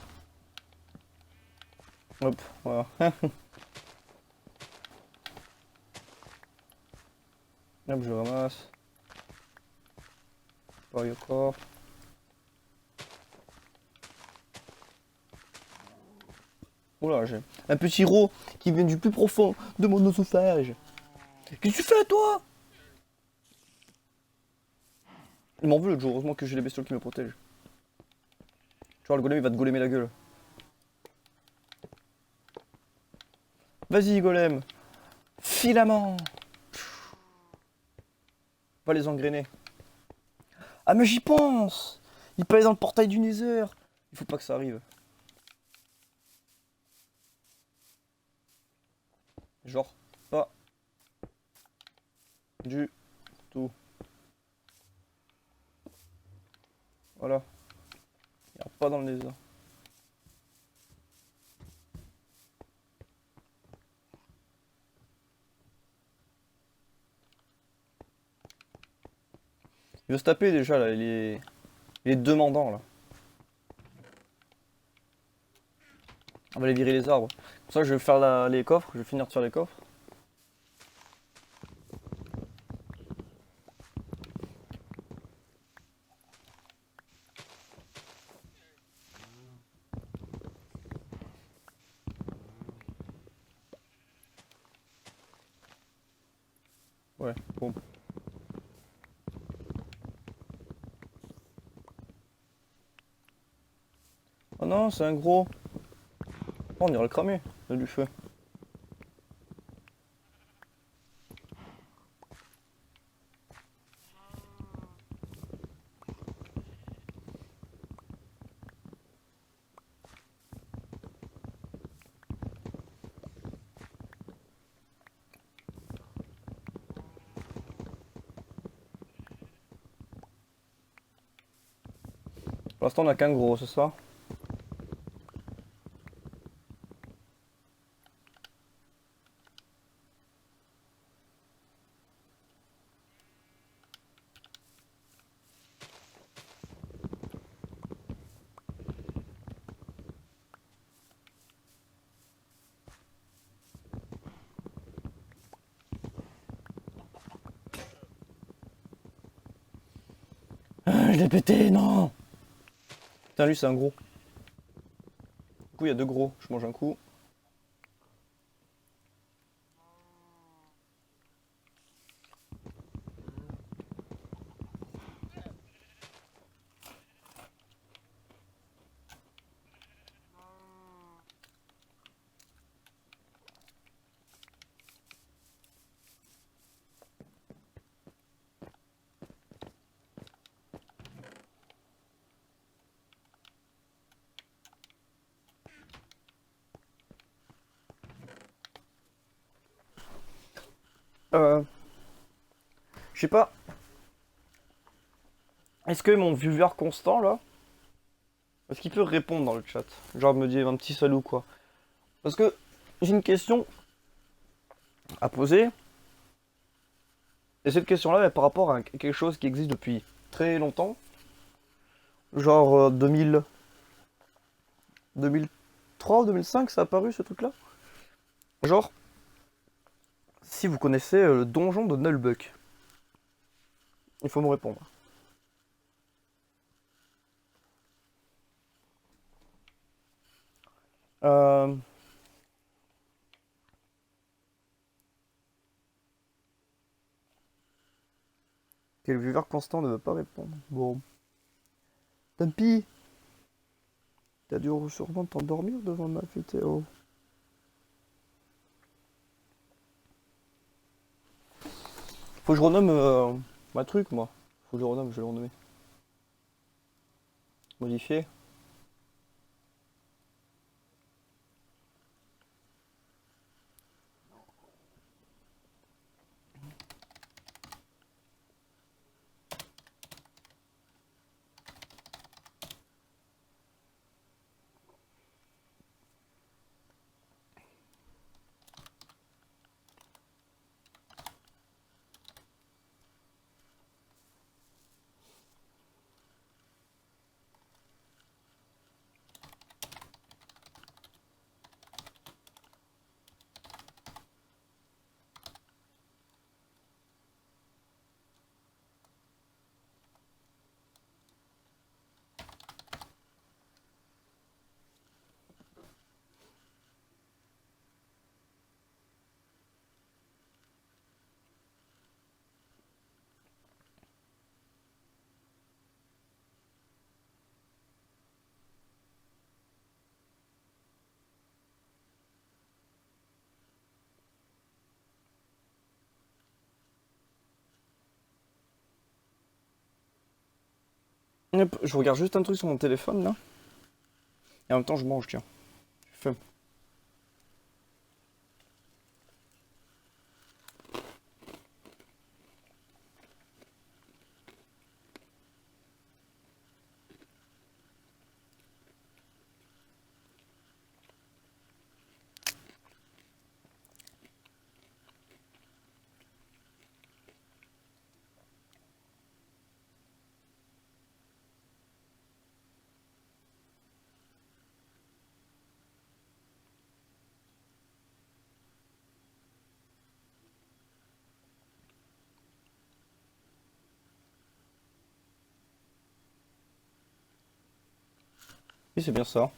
A: Hop, voilà. Hop, je le ramasse. Pareil encore. Oula, j'ai un petit ro qui vient du plus profond de mon oesophage. Qu'est-ce que tu fais, toi? Il m'en veut l'autre jour, heureusement que j'ai les bestioles qui me protègent. Tu vois, le golem, il va te golemer la gueule. Vas-y, golem. Filament. Va les engrainer. Ah, mais j'y pense. Il peut aller dans le portail du Nether. Il faut pas que ça arrive. Genre, pas du tout. Voilà. Il n'y a pas dans le Nether. Il veut se taper déjà là, il est demandant là. On va aller virer les arbres. Pour ça je vais faire les coffres, je vais finir de faire les coffres. Ouais, bon. Oh non, c'est un gros. Oh, on ira le cramer, il a du feu. Pour l'instant on a qu'un gros, c'est ça? Ah, je l'ai pété, non! Putain, lui c'est un gros. Du coup il y a deux gros, je mange un coup. Je sais pas. Est-ce que mon viewer constant là, Est-ce qu'il peut répondre dans le chat? Genre me dire un petit salut quoi. Parce que j'ai une question à poser. Et cette question-là est par rapport à quelque chose qui existe depuis très longtemps. Genre 2003 ou 2005 ça a apparu ce truc-là. Genre, si vous connaissez le donjon de Nullbuck, il faut me répondre. Euh, Quel viveur constant ne veut pas répondre. Bon. Tant pis. T'as dû sûrement t'endormir devant ma vidéo. Faut que je renomme ma truc, moi. Faut que je le renomme, je vais le renommer. Modifier. Hop, je regarde juste un truc sur mon téléphone là. Et en même temps, je mange, tiens. J'ai faim. Oui, c'est bien ça.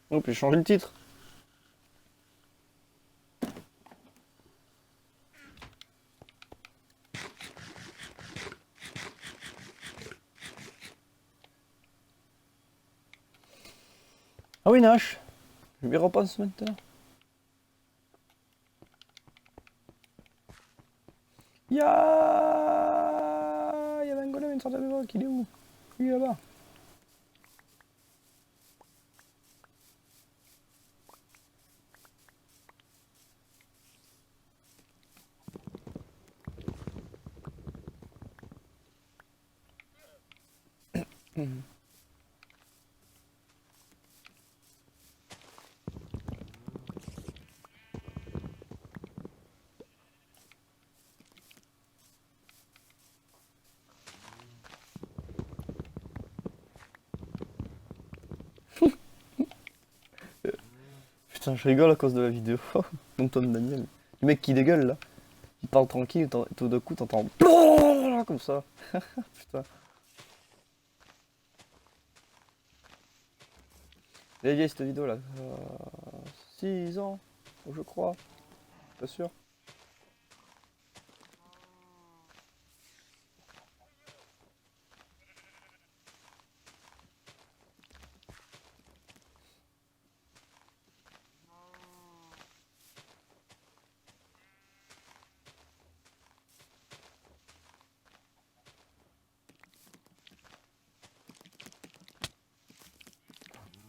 A: Oh, puis changer le titre. Ah oui, Nash. Je lui repense maintenant. Il y avait un golem, une sorte de mémoire, il est où? Il est là-bas. Putain, je rigole à cause de la vidéo. Mon Tom Daniel. Le mec qui dégueule là. Il parle tranquille, tout d'un coup t'entends comme ça. Putain. Elle est vieille cette vidéo là. 6 ans, je crois. Pas sûr.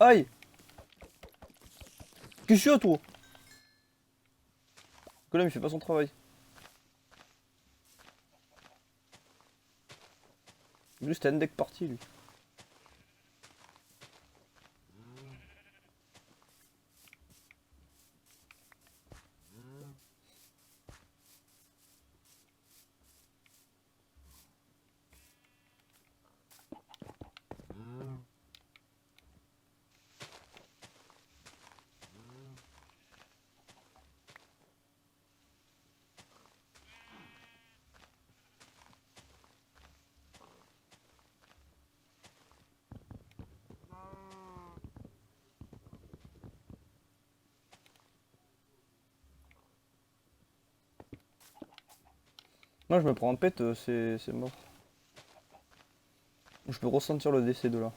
A: Aïe! Qu'est-ce que c'est toi? Le golem il fait pas son travail. Lui c'était un deck parti lui. Moi je me prends en pète, c'est mort. Je peux ressentir le décès de là.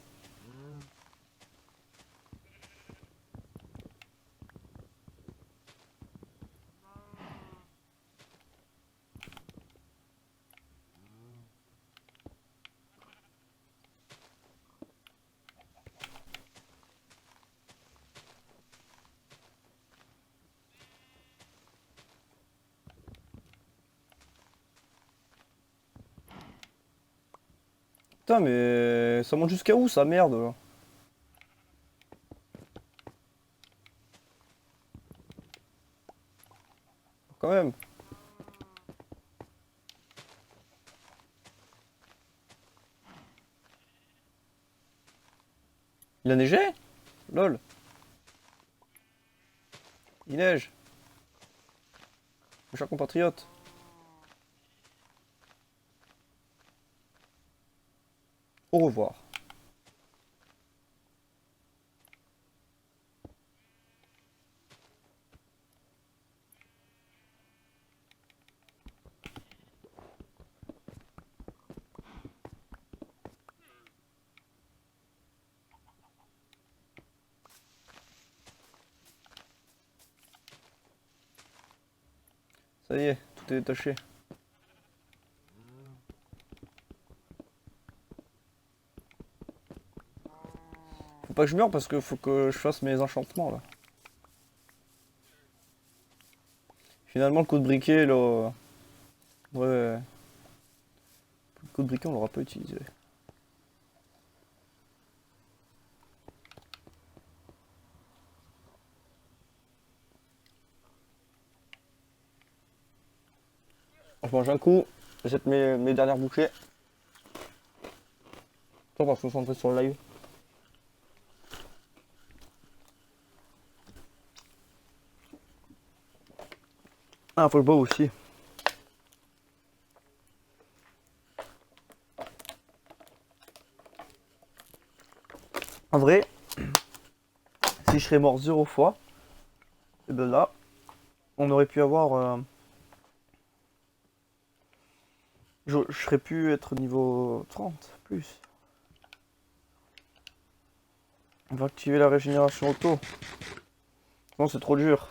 A: Putain mais ça monte jusqu'à où ça merde là? Quand même. Il a neigé? Lol. Il neige. Mes chers compatriotes. Au revoir. Ça y est, tout est détaché. Faut pas que je meure parce que faut que je fasse mes enchantements là. Finalement le coup de briquet là. Ouais. Le coup de briquet on l'aura pas utilisé. Je mange un coup, je jette mes dernières bouchées. On va se concentrer sur le live. Ah, faut le boire aussi. En vrai, si je serais mort 0 fois, et ben là, on aurait pu avoir. Je serais pu être niveau 30 plus. On va activer la régénération auto. Non, c'est trop dur.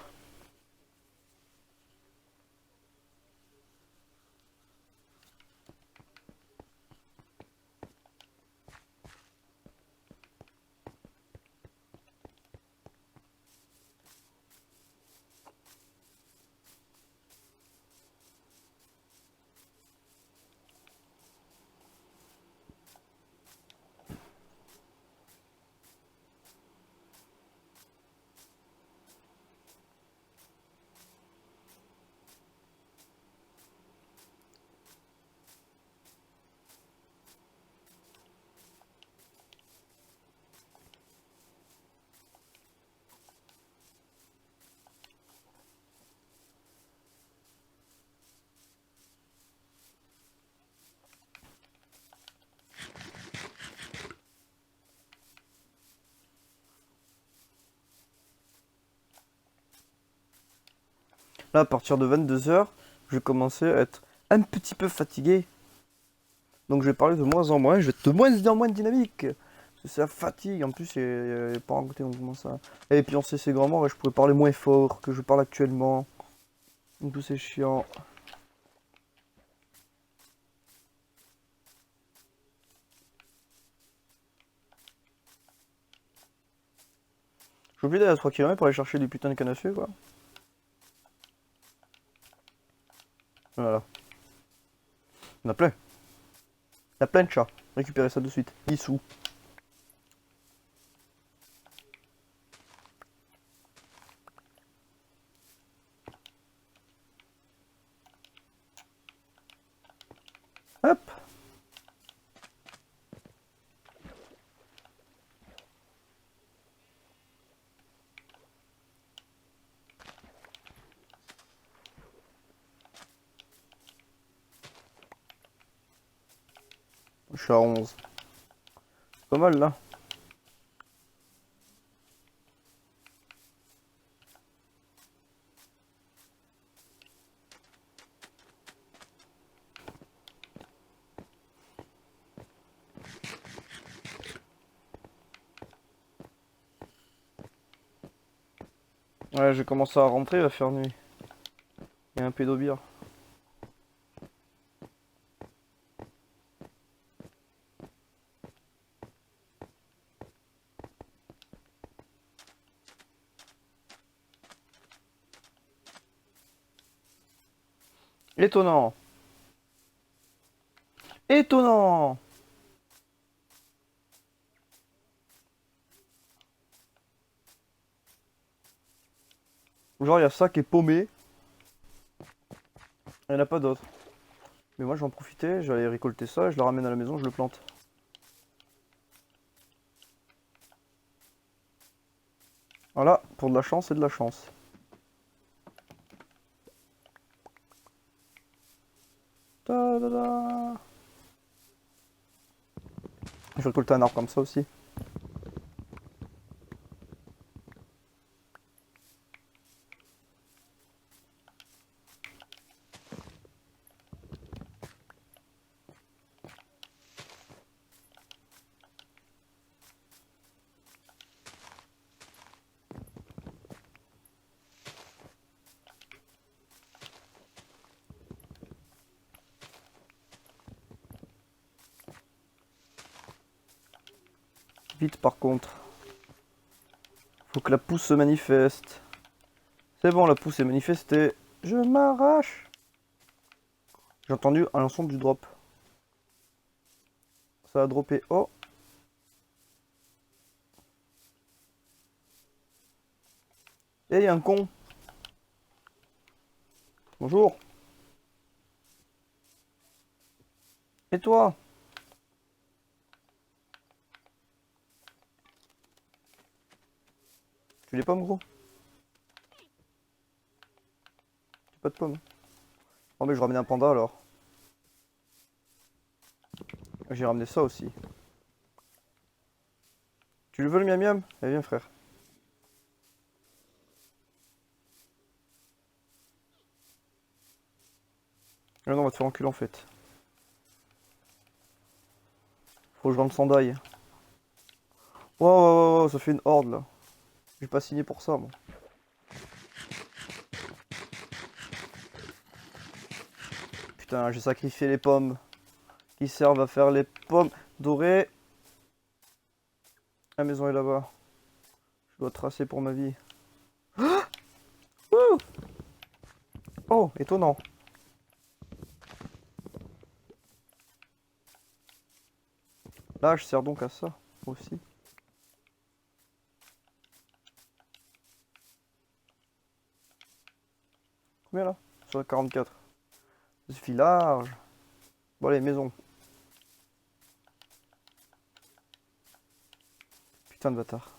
A: Là, à partir de 22 h, je vais commencer à être un petit peu fatigué. Donc je vais parler de moins en moins, je vais être de moins en moins dynamique. Parce que ça fatigue, en plus, il y a pas un côté, on commence à... Et puis on sait c'est grand mort et je pourrais parler moins fort que je parle actuellement. Donc tout c'est chiant. J'ai oublié d'aller à 3 km pour aller chercher des putains de canne à sucre, quoi. Voilà. On a plein. On a plein de chats. Récupérez ça de suite. Issou. Hop. Je suis à 11. Pas mal là. Ouais, j'ai commencé à rentrer, il va faire nuit. Il y a un pédobire. Étonnant. Étonnant. Genre, il y a ça qui est paumé. Il n'y en a pas d'autres. Mais moi, je vais en profiter, je vais aller récolter ça, je le ramène à la maison, je le plante. Voilà, pour de la chance et de la chance. Ta -da -da. Je vais récolter un arbre comme ça aussi. Vite par contre. Faut que la pousse se manifeste. C'est bon, la pousse est manifestée. Je m'arrache. J'ai entendu un son du drop. Ça a droppé. Oh. Et il y a un con. Bonjour. Et toi? Tu les pommes, gros? Tu pas de pommes? Oh, mais je ramène un panda alors. J'ai ramené ça aussi. Tu le veux le miam miam? Eh viens, frère. Ah non, on va te faire enculer en fait. Faut que je vende sandail. Wow, wow, wow, ça fait une horde là. J'ai pas signé pour ça, moi. Putain, j'ai sacrifié les pommes qui servent à faire les pommes dorées. La maison est là-bas. Je dois tracer pour ma vie. Ouh. Oh, étonnant. Là, je sers donc à ça aussi. Combien là? Sur 44. Ça suffit large. Bon, allez, maison. Putain de bâtard.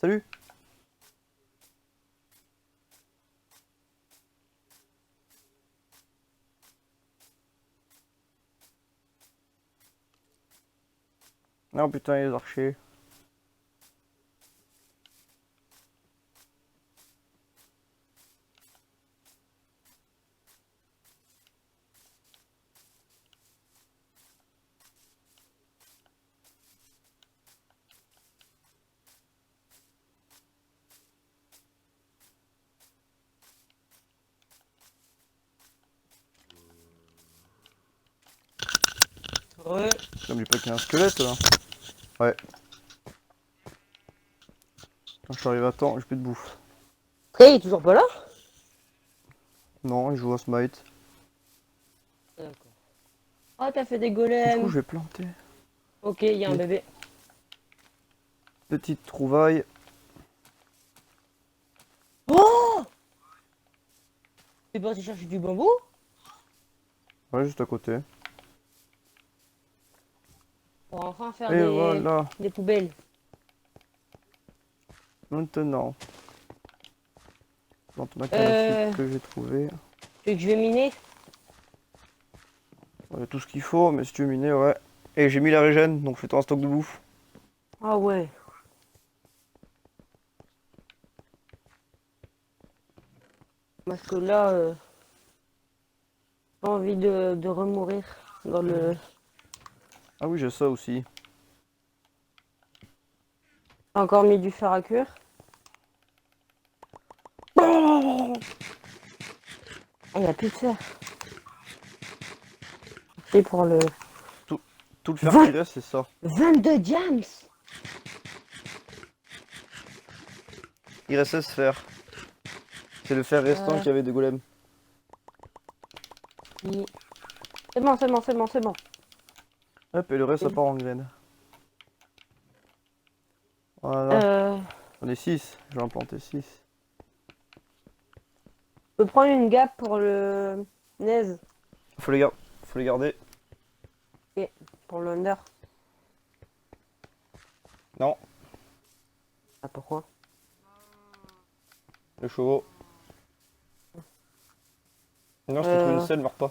A: Salut. Non, putain, les archers.
B: Ouais.
A: N'oublie pas qu'il y a un squelette là. Ouais. Quand je suis arrivé à temps, j'ai plus de bouffe.
B: Trey, il est toujours pas là?
A: Non, il joue à Smite.
B: D'accord. Ah, t'as fait des
A: Du coup,
B: golems.
A: je vais planter.
B: Ok, il y a un
A: Mais-
B: bébé.
A: Petite trouvaille.
B: Oh! T'es parti chercher du bambou?
A: Ouais, juste à côté.
B: Pour enfin faire
A: Et voilà.
B: des poubelles.
A: Maintenant. Plante ma canne à sucre que j'ai trouvé.
B: Tu veux que je vais miner?
A: Il y a tout ce qu'il faut, mais si tu veux miner, ouais. Et j'ai mis la régène, donc fais-toi un stock de bouffe.
B: Ah ouais. Parce que là, j'ai pas envie de remourir dans le...
A: Ah oui, j'ai ça aussi.
B: J'ai encore mis du fer à cuire. Ah, il n'y a plus de fer. C'est pour le...
A: Tout le fer
B: Va-
A: qui reste, c'est ça.
B: 22 diams!
A: Il reste 16 fer. C'est le fer restant qu'il y avait de golem.
B: Oui. C'est bon, c'est bon, c'est bon, c'est bon.
A: Hop, et le reste, ça part en graines. Voilà.
B: Euh,
A: J'en ai 6. Je vais en planter 6.
B: je peux prendre une gap pour le naise,
A: Faut les garder.
B: pour le under.
A: Non,
B: Ah, pourquoi?
A: les chevaux. Non, je t'ai trouvé une selle, meurs pas.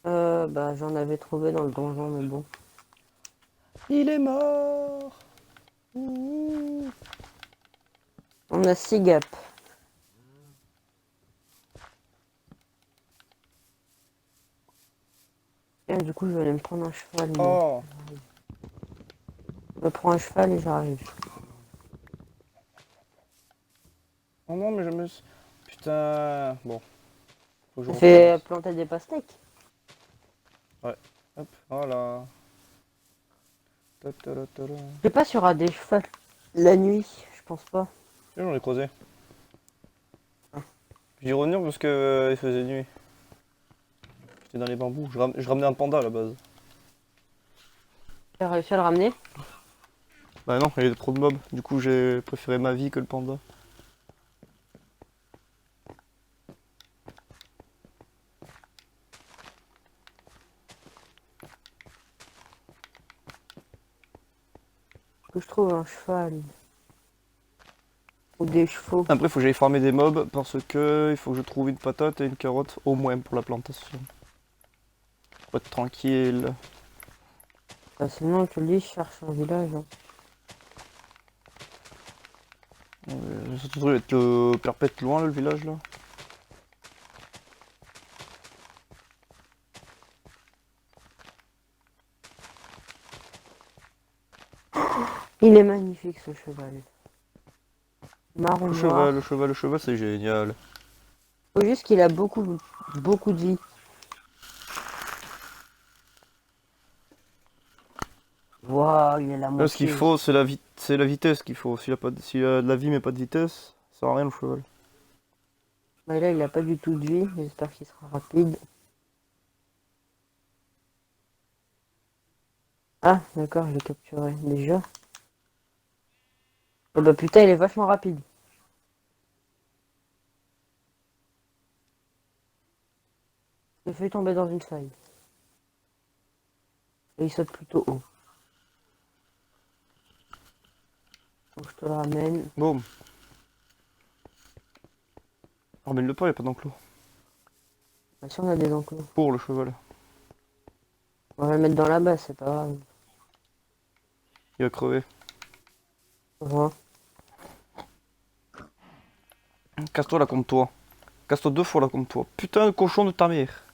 B: Bah, j'en avais trouvé dans le donjon, mais bon.
A: Il est mort. Ouh.
B: On a 6 gaps. Et du coup, je vais aller me prendre un cheval. moi.
A: Oh.
B: Je me prends un cheval et j'arrive.
A: Oh non, mais je me suis... Putain. Bon. Faut que je
B: On fait
A: recommence.
B: planter des pastèques.
A: Hop, voilà. Ta-ta-ra-ta-ra.
B: Je sais pas s'il y aura des chevaux la nuit, je pense pas.
A: Tiens, j'en ai creusé.
B: Ah.
A: J'y revenir parce que il faisait nuit. J'étais dans les bambous. Je ramenais un panda à la base.
B: J'ai réussi à le ramener.
A: Bah non, il y avait trop de mobs. Du coup, j'ai préféré ma vie que le panda.
B: Que je trouve un cheval. Ou des chevaux.
A: Après, il faut que j'aille farmer des mobs parce que il faut que je trouve une patate et une carotte au moins pour la plantation. Pour être tranquille.
B: Bah, sinon, tu le dis, je cherche un village. Hein.
A: Ce truc va être le perpète loin, le village là.
B: Il est magnifique ce cheval. Marron noir.
A: Le cheval, c'est génial.
B: Faut juste qu'il a beaucoup de vie. Waouh, il est la
A: Là, ce qu'il
B: moitié.
A: faut, c'est la vitesse qu'il faut. S'il a de la vie mais pas de vitesse, ça sert à rien le cheval.
B: Mais là, il a pas du tout de vie. J'espère qu'il sera rapide. Ah, d'accord, je l'ai capturé déjà. Oh bah putain, il est vachement rapide. Je l'ai fait tomber dans une faille. Et il saute plutôt haut. Donc je te le ramène.
A: Boum. Ramène-le pas, il n'y a pas d'enclos.
B: Bah, si on a des enclos.
A: Pour le cheval.
B: On va le mettre dans la base, c'est pas grave.
A: Il va crever.
B: On voit.
A: Casse-toi là comme toi. Casse-toi 2 fois là comme toi. Putain de cochon de ta mère.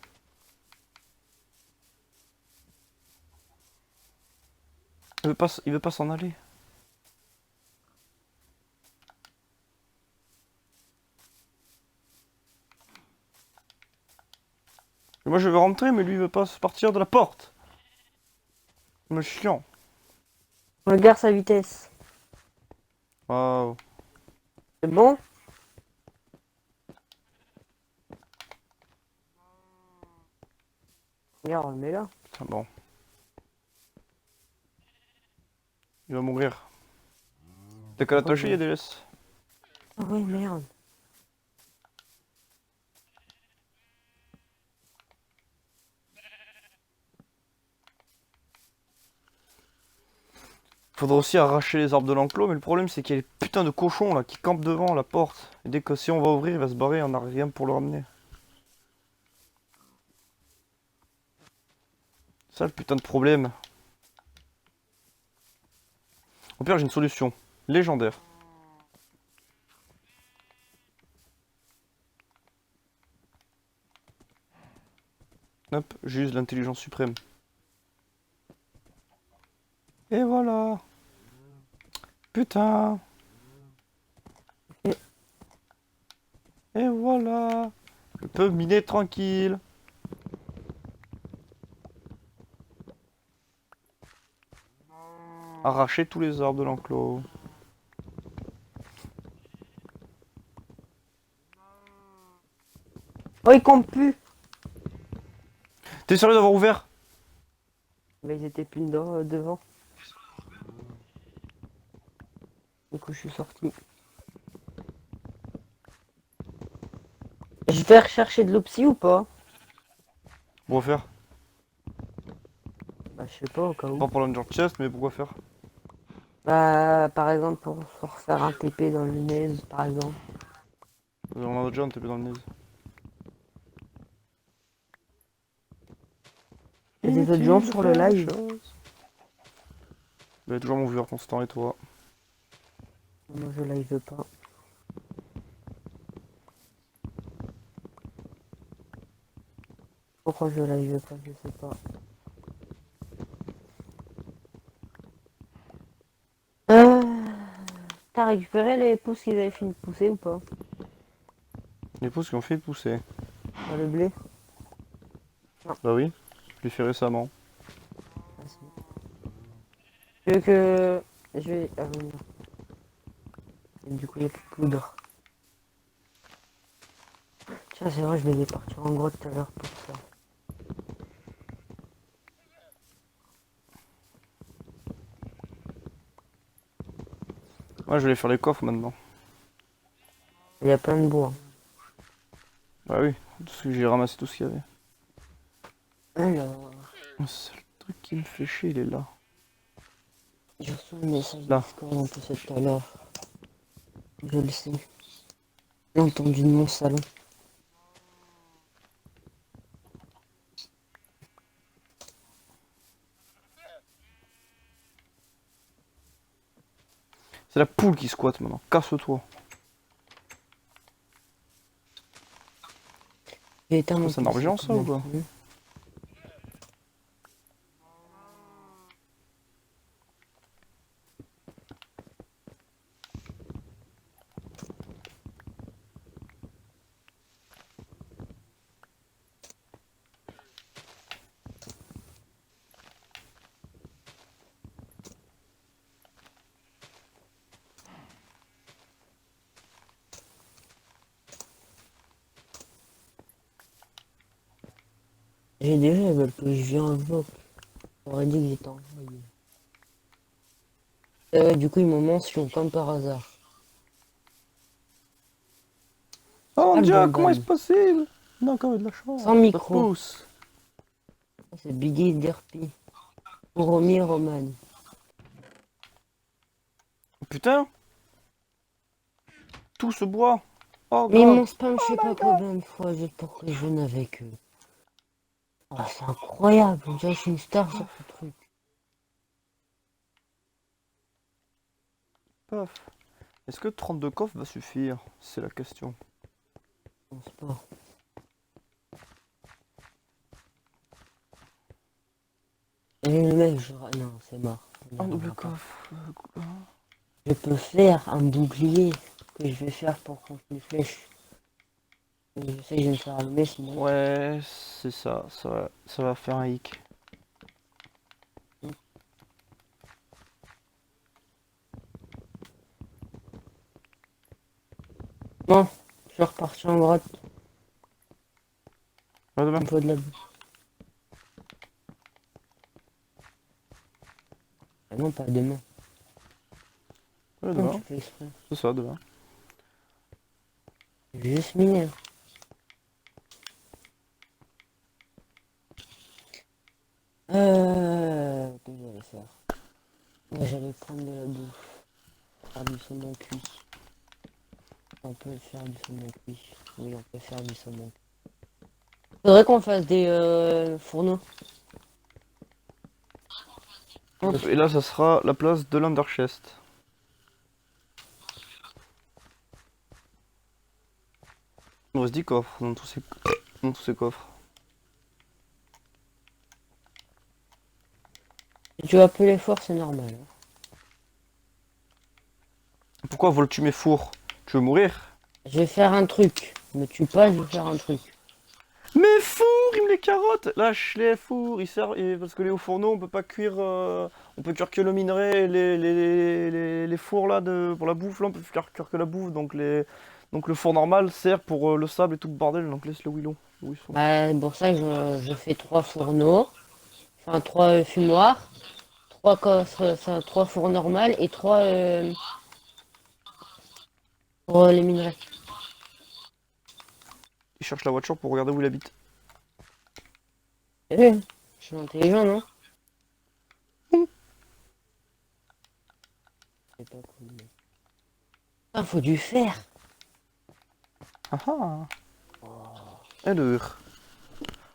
A: Il veut pas s'en aller. Et moi je veux rentrer mais lui il veut pas se partir de la porte. Mais chiant.
B: Regarde sa vitesse.
A: Waouh.
B: C'est bon? Regarde, on est là.
A: C'est bon. Il va mourir. T'as qu'à l'attacher, il y a des laisses.
B: Ah ouais, merde.
A: Faudra aussi arracher les arbres de l'enclos, mais le problème c'est qu'il y a les putains de cochons là qui campent devant la porte. Et dès que si on va ouvrir, il va se barrer, on n'a rien pour le ramener. Ça le putain de problème. Au pire, j'ai une solution. Légendaire. Hop, j'use l'intelligence suprême. Et voilà. Putain. Et voilà. Je peux miner tranquille. Arracher tous les arbres de l'enclos.
B: Oh, il compte plus.
A: T'es sérieux d'avoir ouvert?
B: Mais ils étaient plus dedans, devant. Du coup, je suis sorti. Je vais rechercher de l'opsie ou pas?
A: Pourquoi faire?
B: Bah, je sais pas, au cas où.
A: Pas pour l'Under Chest, mais pourquoi faire?
B: Bah, par exemple, pour se refaire un TP dans le nez, par exemple.
A: On en a déjà un TP dans le nez.
B: Il y a des autres gens sur le live.
A: Il y a toujours mon viewer constant et toi.
B: Moi, je live pas. Pourquoi je live pas, je sais pas. T'as récupéré les pousses qu'ils avaient fini de pousser ou pas?
A: Les pousses qui ont fait pousser.
B: Dans le blé?
A: Bah oui, je l'ai fait récemment.
B: Ah, si. Je veux que... Je vais... Ah oui, non. Et du coup, il n'y a plus de poudre. Tiens, c'est vrai, je vais partir en gros tout à l'heure pour ça.
A: Ouais, je vais faire les coffres maintenant.
B: Il y a plein de bois.
A: Bah oui, parce que j'ai ramassé tout ce qu'il y avait.
B: Alors...
A: Le seul truc qui me fait chier, il est là.
B: J'ai reçu un message
A: Là.
B: de Discord en plus tout à l'heure. Je le sais. J'ai entendu de mon salon.
A: C'est la poule qui squatte maintenant. Casse-toi.
B: J'ai éteint mon
A: C'est un
B: PC,
A: Norvégien, ça,
B: quand
A: ou
B: même.
A: quoi?
B: J'ai déjà veulent que je viens en vlog. J'aurais dit que j'étais en vlog. Du coup, ils m'ont mention comme par hasard.
A: Oh mon
B: Ah, le
A: dieu,
B: bon
A: comment est-ce
B: ban.
A: possible? On a encore eu de la chance.
B: Sans micro.
A: Ça pousse.
B: C'est Biggie Derpy. Romy Roman.
A: Putain. Tout ce bois. Oh
B: Mais ils
A: god.
B: m'ont spam je sais pas combien de fois juste pour que je joue avec eux. Oh, c'est incroyable. On dirait que je suis une star sur ce truc.
A: Paf. Est-ce que 32 coffres va suffire? C'est la question.
B: Je pense pas. Et le mec, je... Non, c'est mort. On y
A: Un double
B: arrivera pas.
A: coffre.
B: Je peux faire un bouclier que je vais faire pour contre les flèches. Et je sais que je vais me faire allumer sinon.
A: Ouais, c'est ça. Ça va faire un hic.
B: Bon, je suis reparti en grotte.
A: À demain.
B: Il me faut de la bouffe. Ah non, pas demain.
A: À
B: Non,
A: demain.
B: tu fais exprès.
A: C'est ça, demain.
B: J'ai juste miné. Qu'est-ce que j'allais faire? Ouais, j'allais prendre de la bouffe. Faire du saumon cuit. On peut faire du saumon cuit. Oui, on peut faire du saumon cuit. Faudrait qu'on fasse des fourneaux.
A: Et là, ça sera la place de l'Underchest. Il nous reste 10 coffres dans tous ces coffres.
B: Si tu vas appeler fort, c'est normal. Hein.
A: Pourquoi voles-tu mes fours? Tu veux mourir?
B: Je vais faire un truc. Me tue pas, je vais faire un truc.
A: Mes fours, il me les carottes! Lâche les fours, ils servent. Parce que les hauts fourneaux, on peut pas cuire. On peut cuire que le minerai, les fours là pour la bouffe, là, on peut cuire que la bouffe. Donc le four normal sert pour le sable et tout le bordel, donc laisse le Willow. Où ils sont.
B: Bah, pour ça, je fais 3 fourneaux. Enfin, 3 fumoirs. 3 coffres, ça, 3 fours normales et 3 pour les minerais.
A: Il cherche la voiture pour regarder où il habite.
B: Je suis intelligent, non? C'est pas cool. Ah, faut du fer.
A: Ah ah! Alors,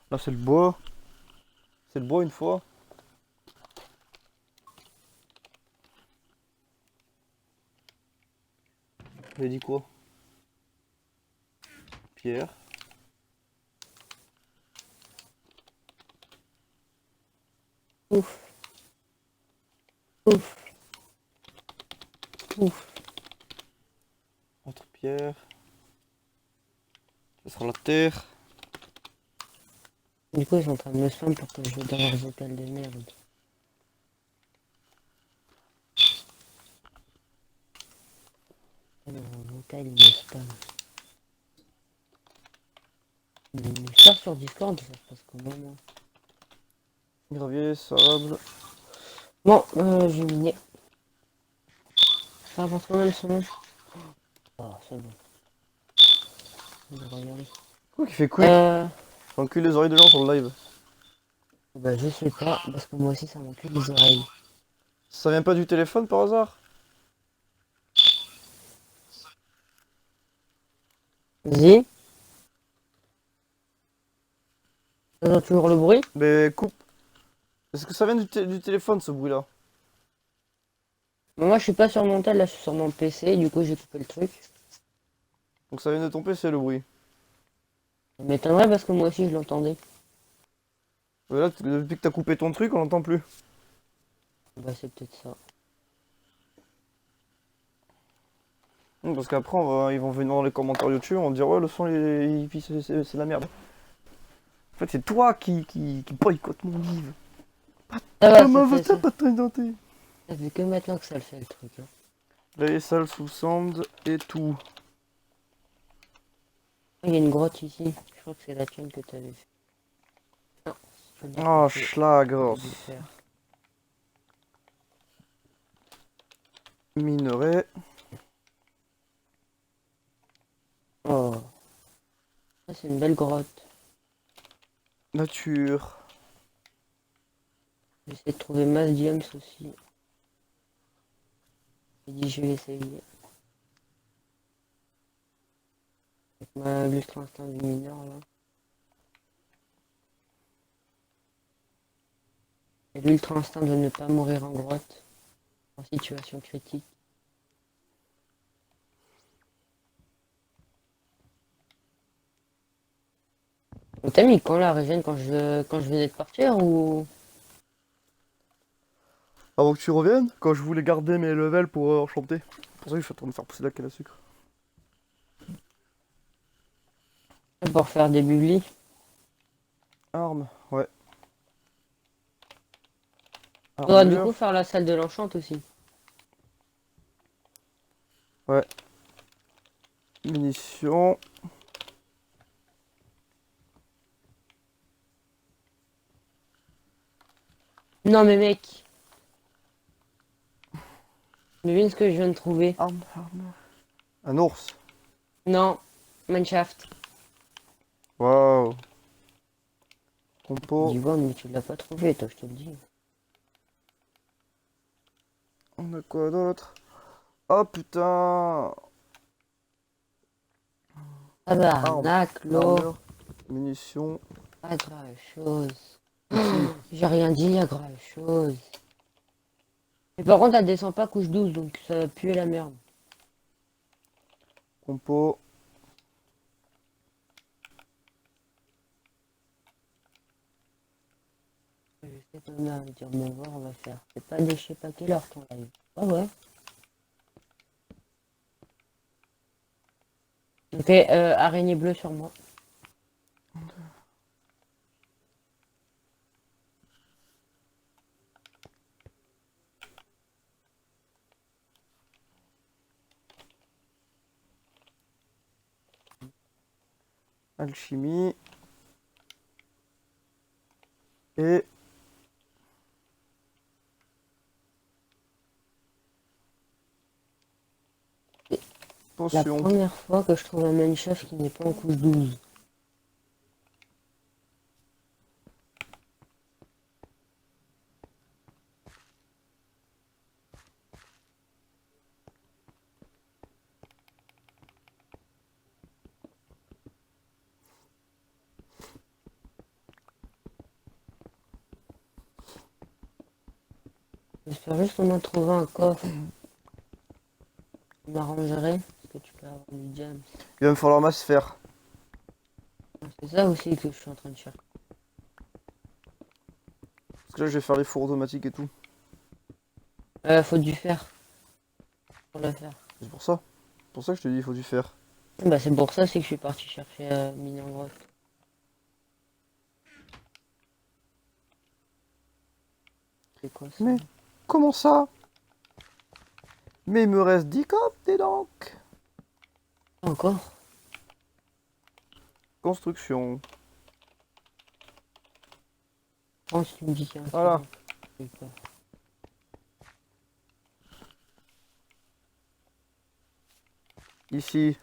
A: là c'est le bois. C'est le bois une fois. J'ai dit quoi? Pierre.
B: Ouf. Ouf. Ouf.
A: Autre pierre. Ça sera la terre.
B: Du coup, ils sont en train de me spam pour que je joue dans leur vocal de merde. Dans leur vocal, ils me spam. Mais ça sur Discord, ça se passe comment, moi?
A: Gravier, sable.
B: Bon, j'ai miné. Ça avance quand même son nom. Oh, c'est bon. Je vais regarder.
A: Quoi qui fait couille? J'encule les oreilles de gens sur le live.
B: Bah, je sais pas, parce que moi aussi, ça m'encule les oreilles.
A: Ça vient pas du téléphone par hasard?
B: Vas-y. T'entends toujours le bruit?
A: Mais coupe. Est-ce que ça vient du téléphone ce bruit là?
B: Moi, je suis pas sur mon tel, là, je suis sur mon PC, du coup, j'ai coupé le truc.
A: Donc ça vient de ton PC le bruit.
B: Ça m'étonnerait parce que moi aussi, je l'entendais.
A: Mais là, depuis que t'as coupé ton truc, on l'entend plus.
B: Bah, c'est peut-être ça.
A: Parce qu'après, ils vont venir dans les commentaires YouTube, on va dire ouais, le son, c'est de la merde. En fait, c'est toi qui boycotte mon livre.
B: Ça va,
A: Comment
B: ça fait,
A: veux-tu
B: ça,
A: pas te tenter?
B: ça fait que maintenant que ça le fait, le truc. Hein.
A: Les salles sous sonde et tout.
B: Il y a une grotte ici. Je crois que c'est la tienne que t'avais fait. Non, c'est pas
A: Ah,
B: bien fait.
A: schlager.
B: J'ai dû le faire.
A: Minerai.
B: Oh, ça, c'est une belle grotte.
A: Nature.
B: J'essaie de trouver masse diems aussi. J'ai dit, je vais essayer. Avec ma l'ultra instinct du mineur, là. Et l'ultra instinct de ne pas mourir en grotte. En situation critique. On t'a mis quand la régène quand je venais de partir ou.
A: Avant que tu reviennes, quand je voulais garder mes levels pour enchanter. Pour ça que je suis en train de faire pousser la canne à sucre.
B: Pour faire des bublis?
A: Arme, ouais.
B: Faudra du
A: Armure,
B: coup faire la salle de l'enchant aussi.
A: ouais. Munitions.
B: Non mais mec. Devine ce que je viens de trouver.
A: Arme. Un ours.
B: Non. Mineshaft.
A: Waouh. Compo.
B: Dis-moi mais tu l'as pas trouvé toi je te le dis.
A: On a quoi d'autre? Oh putain.
B: Tabarnak, l'eau.
A: Armure. Munitions.
B: Pas grave chose.
A: Ici.
B: J'ai rien dit, la grave chose. Mais par contre, elle descend pas couche 12, donc ça va puer la merde.
A: Compo.
B: Je sais qu'on a dire, mais voir, on va faire. C'est pas des je sais pas quelle heure ton live. Ah ouais. Ok, araignée bleue sur moi.
A: Alchimie. Et
B: La
A: potion.
B: première fois que je trouve un Mineshaft qui n'est pas en couche 12. J'espère juste qu'on a trouvé un coffre. Je m'arrangerai, parce que tu peux avoir du jam.
A: Il va me falloir ma sphère.
B: C'est ça aussi que je suis en train de chercher.
A: Parce que là, je vais faire les fours automatiques et tout.
B: Faut du fer. Pour le faire.
A: C'est pour ça. C'est pour ça que je te dis, il faut du fer.
B: Bah c'est pour ça c'est que je suis parti chercher mine en grotte. C'est quoi ça?
A: Mais comment ça? Mais il me reste 10 copes, dis donc.
B: Encore?
A: Construction.
B: Je pense que tu me dis qu'il y a un
A: Voilà.
B: truc. J'ai peur.
A: Ici,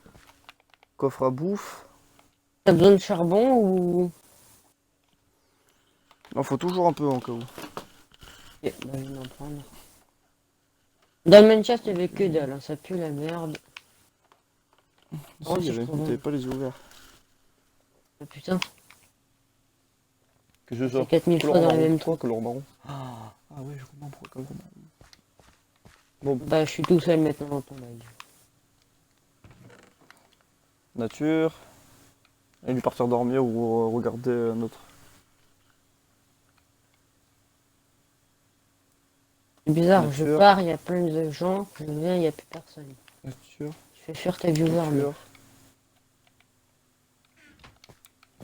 A: coffre à bouffe.
B: T'as besoin de charbon ou...
A: Il en faut toujours un peu en cas où.
B: Ok, bah je vais en prendre. Dans le Minecraft il y avait que dalle, hein, ça pue la merde.
A: Ici,
B: Oh,
A: il y
B: si je
A: avait,
B: trouve un.
A: t'avais pas les yeux ouverts.
B: Ah, putain,
A: Que ce
B: c'est 4000 fois dans les mêmes trucs.
A: que marron. Ah ouais, je comprends pourquoi couleur marron. Bon,
B: Bah je suis tout seul maintenant dans ton live.
A: nature. Et lui partir dormir ou regarder un autre.
B: C'est bizarre, je
A: Nature.
B: pars, il y a plein de gens, je viens, il n'y a plus personne.
A: Nature.
B: Je fais fuir tes viewers, mais...
A: Nature.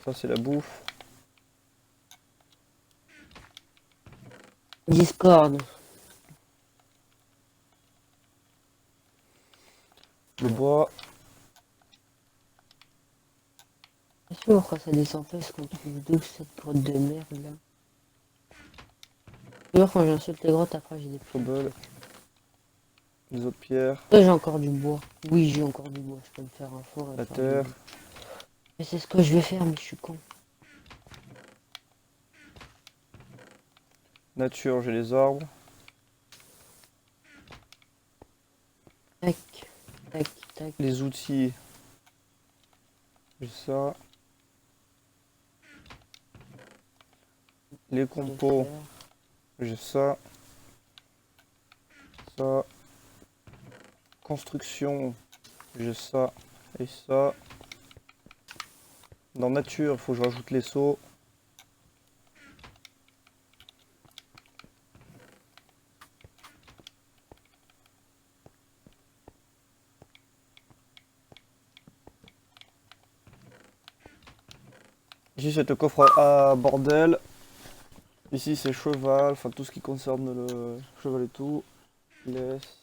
A: Ça, c'est la bouffe.
B: Discord.
A: Le bois.
B: C'est sûr pourquoi ça descend pas, parce qu'on trouve d'où cette grotte de merde là. Toujours quand j'insulte les grottes, après j'ai des
A: Cobble. Les autres pierres.
B: J'ai encore du bois. Oui, j'ai encore du bois. Je peux me faire un four et
A: La
B: faire
A: terre.
B: du- Mais c'est ce que je vais faire, mais je suis con.
A: Nature, j'ai les arbres.
B: Tac, tac, tac.
A: Les outils. J'ai ça. Les compos. J'ai ça. Ça. Construction. J'ai ça. Et ça. Dans nature, il faut que je rajoute les seaux. Ici c'est le coffre à bordel. Ici c'est cheval, enfin tout ce qui concerne le cheval et tout. Laisse.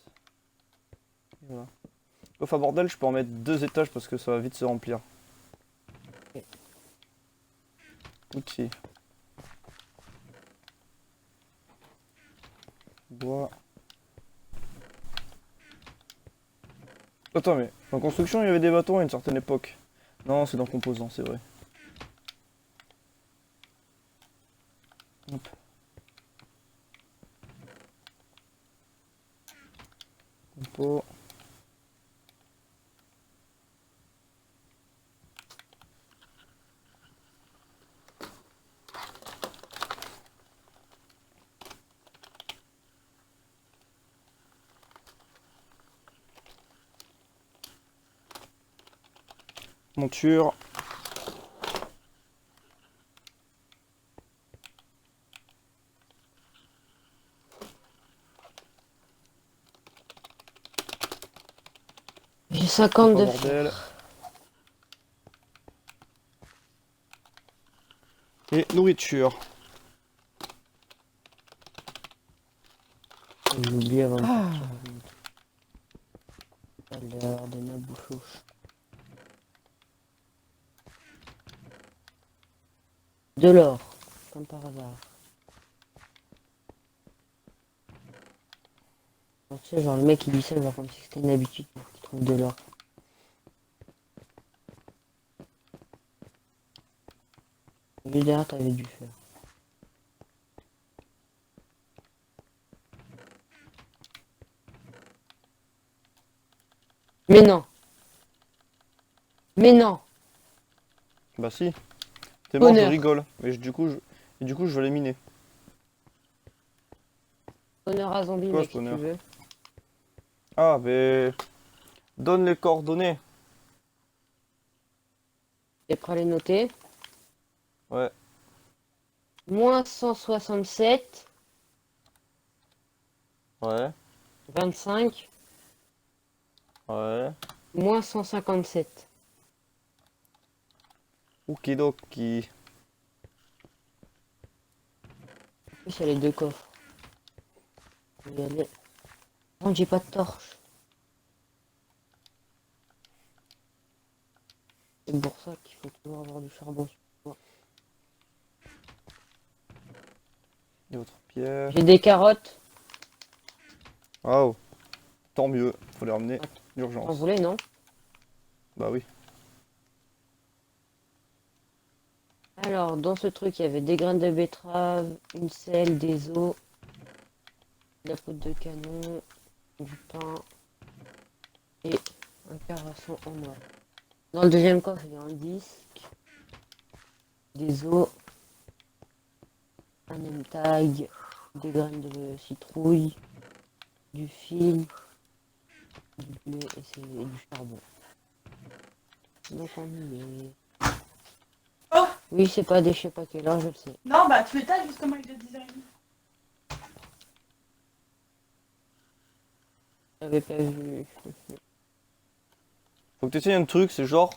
A: Et voilà. Coffre à bordel, je peux en mettre 2 étages parce que ça va vite se remplir.
B: Ok.
A: Outils. Bois. Attends, mais en construction, il y avait des bâtons à une certaine époque. Non, c'est dans composants, c'est vrai. Hop. Compo. Monture.
B: J'ai 50
A: Coffre à
B: de
A: bordel.
B: fer.
A: Et nourriture.
B: J'ai oublié avant de
A: Ah.
B: partir. À l'heure de ma bouche. De l'or, comme par hasard. Alors, tu sais, genre le mec il dit ça genre comme si c'était une habitude pour qu'il trouve de l'or. Lui derrière t'avais dû faire. Mais non. Mais non.
A: Bah si. T'es mort, je
B: Honneur.
A: rigole. Mais du coup, je veux les miner.
B: Honneur à zombie
A: Quoi,
B: mec si tu
A: spawner?
B: veux.
A: Ah, mais... Donne les coordonnées.
B: T'es prêt à les noter?
A: Ouais.
B: Moins 167,
A: Ouais.
B: 25,
A: Ouais.
B: moins 157.
A: Okidoki.
B: En plus il y a les deux coffres. Je vais y aller. Non, j'ai pas de torche. C'est pour ça qu'il faut toujours avoir du charbon sur soi.
A: Et autre pierre.
B: J'ai des carottes.
A: Waouh. Tant mieux. Faut les ramener.
B: T'en
A: D'urgence.
B: voulais, non?
A: Bah oui.
B: Alors, dans ce truc, il y avait des graines de betterave, une selle, des os, de la poudre de canon, du pain et un carasson en or. Dans le deuxième coffre, il y a un disque, des os, un name tag, des graines de citrouille, du fil, du blé et du charbon. Donc on y est.
D: Oh
B: Oui, c'est pas des je sais pas quelle heure, je le sais.
D: non, bah tu étais justement avec le design.
B: J'avais pas vu.
A: Faut que tu essayes un truc, c'est genre...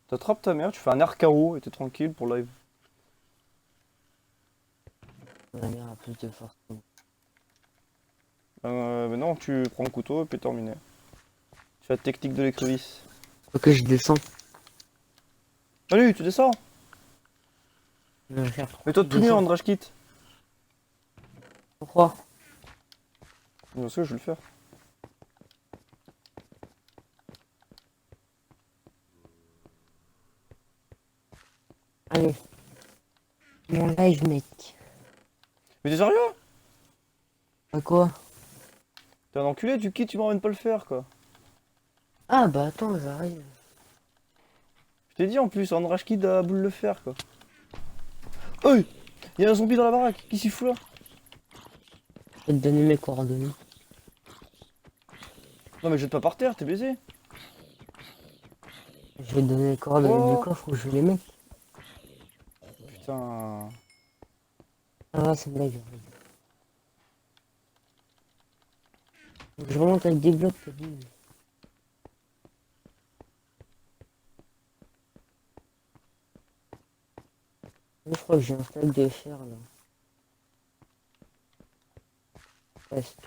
A: T'attrapes ta mère, tu fais un air KO et t'es tranquille pour live.
B: Ma mère a plus de force.
A: Mais non, tu prends le couteau et puis terminé. Tu fais la technique de l'écrevisse.
B: Ok, je descends.
A: Allez, tu descends.
B: Je vais faire
A: Mets-toi tout nu en rage kit.
B: Pourquoi?
A: Bien sûr, je vais le faire.
B: Allez. Mon live, mec.
A: Mais t'es sérieux?
B: À quoi?
A: T'es un enculé, tu quittes, tu m'emmènes pas le faire quoi.
B: Ah bah attends, j'arrive.
A: Je t'ai dit en plus, en rage kit à boule le faire quoi. Hey! Y'a un zombie dans la baraque, qui s'y fout là?
B: Je vais te donner mes coordonnées.
A: Non mais jette pas par terre, t'es baisé.
B: Je vais te donner les coordonnées
A: Oh.
B: du coffre où je les mets.
A: Putain.
B: Ah va, c'est une blague, j'arrive. Faut que je remonte avec des blocs, t'as dit. Je crois que j'ai un stack de fer là. Presque.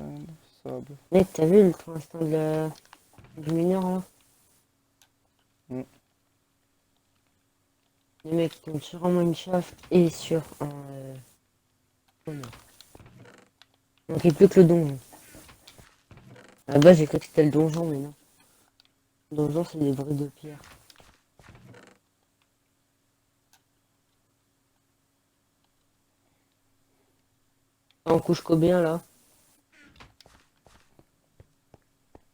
A: Sand, sable.
B: Mec, t'as vu pour l'instant du mineur là?
A: Mm.
B: Les mecs tombent sur un mineshaft et sur un spawner. Il manquait plus que le donjon. À la base, j'ai cru que c'était le donjon, mais non. Le donjon, c'est des briques de pierre. En couche combien là?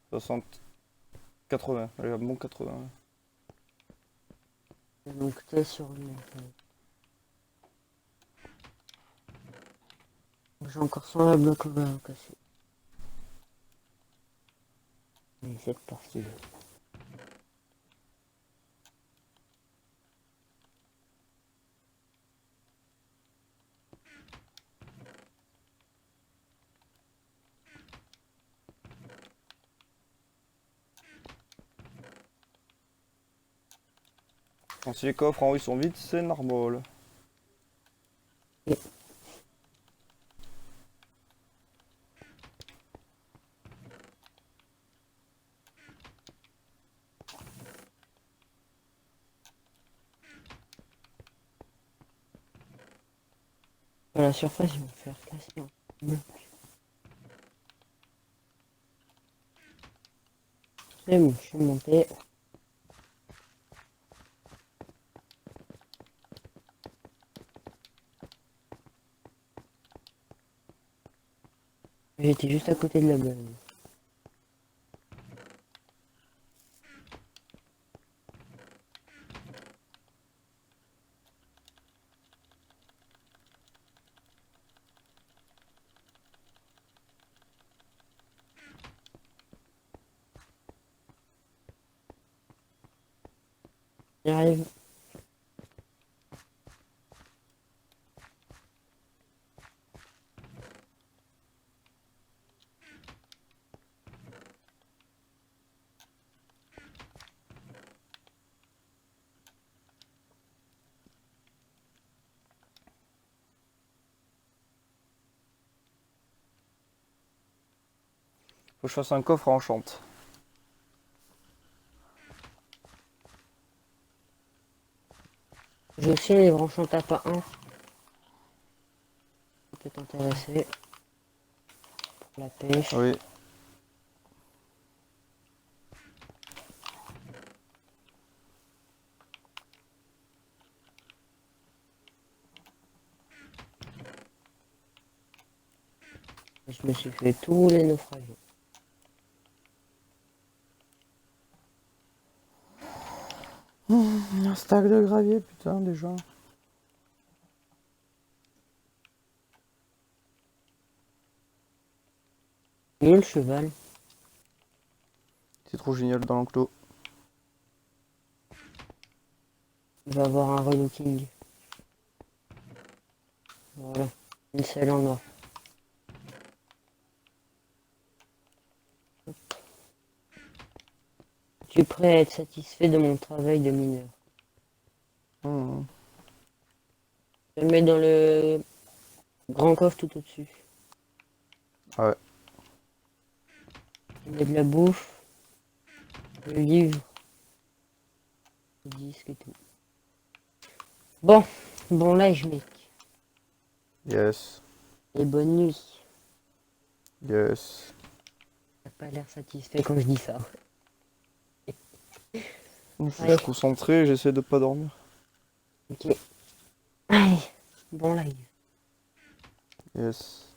A: 60. 80. Allez, un bon 80.
B: Donc t'es sur une montagne. J'ai encore 100 la bloc au à casser. Mais c'est parti.
A: Bon, si les coffres en haut ils sont vides, c'est normal.
B: À la surface, ils vont faire casser un bloc. C'est bon, je suis monté. J'étais juste à côté de la base. J'arrive.
A: Faut que je fasse un coffre à enchante.
B: J'ai aussi les branches en tapa 1. Ça peut t'intéresser. Pour la pêche.
A: Oui.
B: Je me suis fait tous les naufrages.
A: Un stack de gravier, putain, déjà.
B: Et le cheval.
A: C'est trop génial dans l'enclos.
B: Il va avoir un relooking. Voilà. Une selle en or. Je suis prêt à être satisfait de mon travail de mineur.
A: Mmh.
B: Je le mets dans le grand coffre tout au-dessus.
A: Ah ouais.
B: Il y a de la bouffe, le livre, le disque et tout. Bon live mec.
A: Yes.
B: Et bonne nuit.
A: Yes.
B: T'as pas l'air satisfait quand je dis ça.
A: Je suis
B: Allez.
A: concentré, j'essaie de pas dormir.
B: Ok. Allez, bon live.
A: Yes.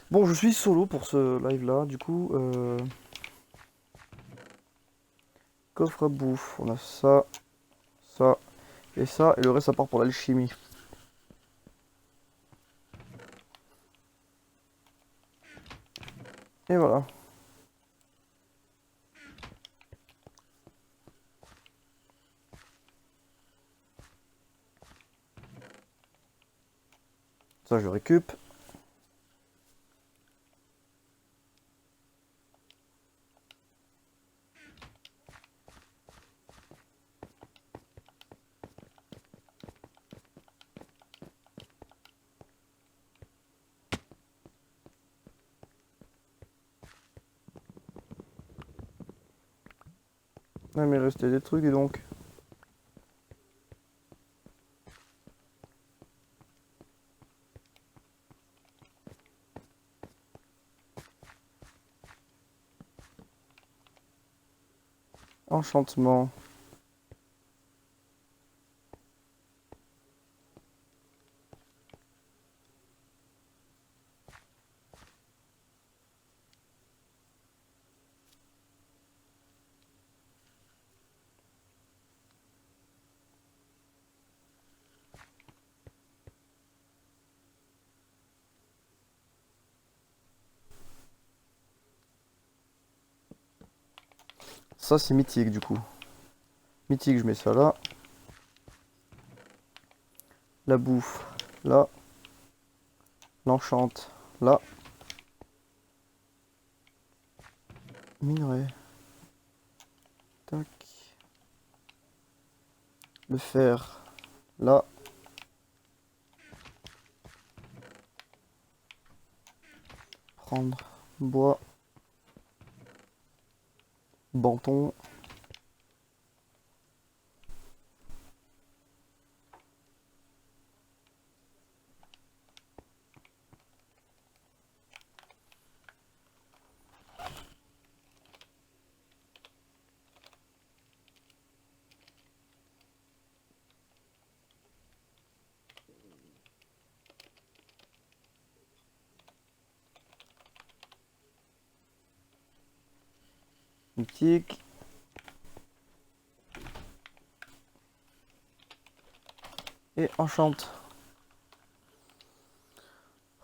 A: Bon, je suis solo pour ce live là, du coup, coffre à bouffe, on a ça, ça et ça, et le reste ça part pour l'alchimie. Et voilà. Ça je récup. Ah mais il restait des trucs, dis donc. Enchantement. Ça c'est mythique du coup. Mythique, je mets ça là. La bouffe là. L'enchante là. Minerai. Tac. Le fer là. Prendre bois. Banton. Mythique. Et enchante.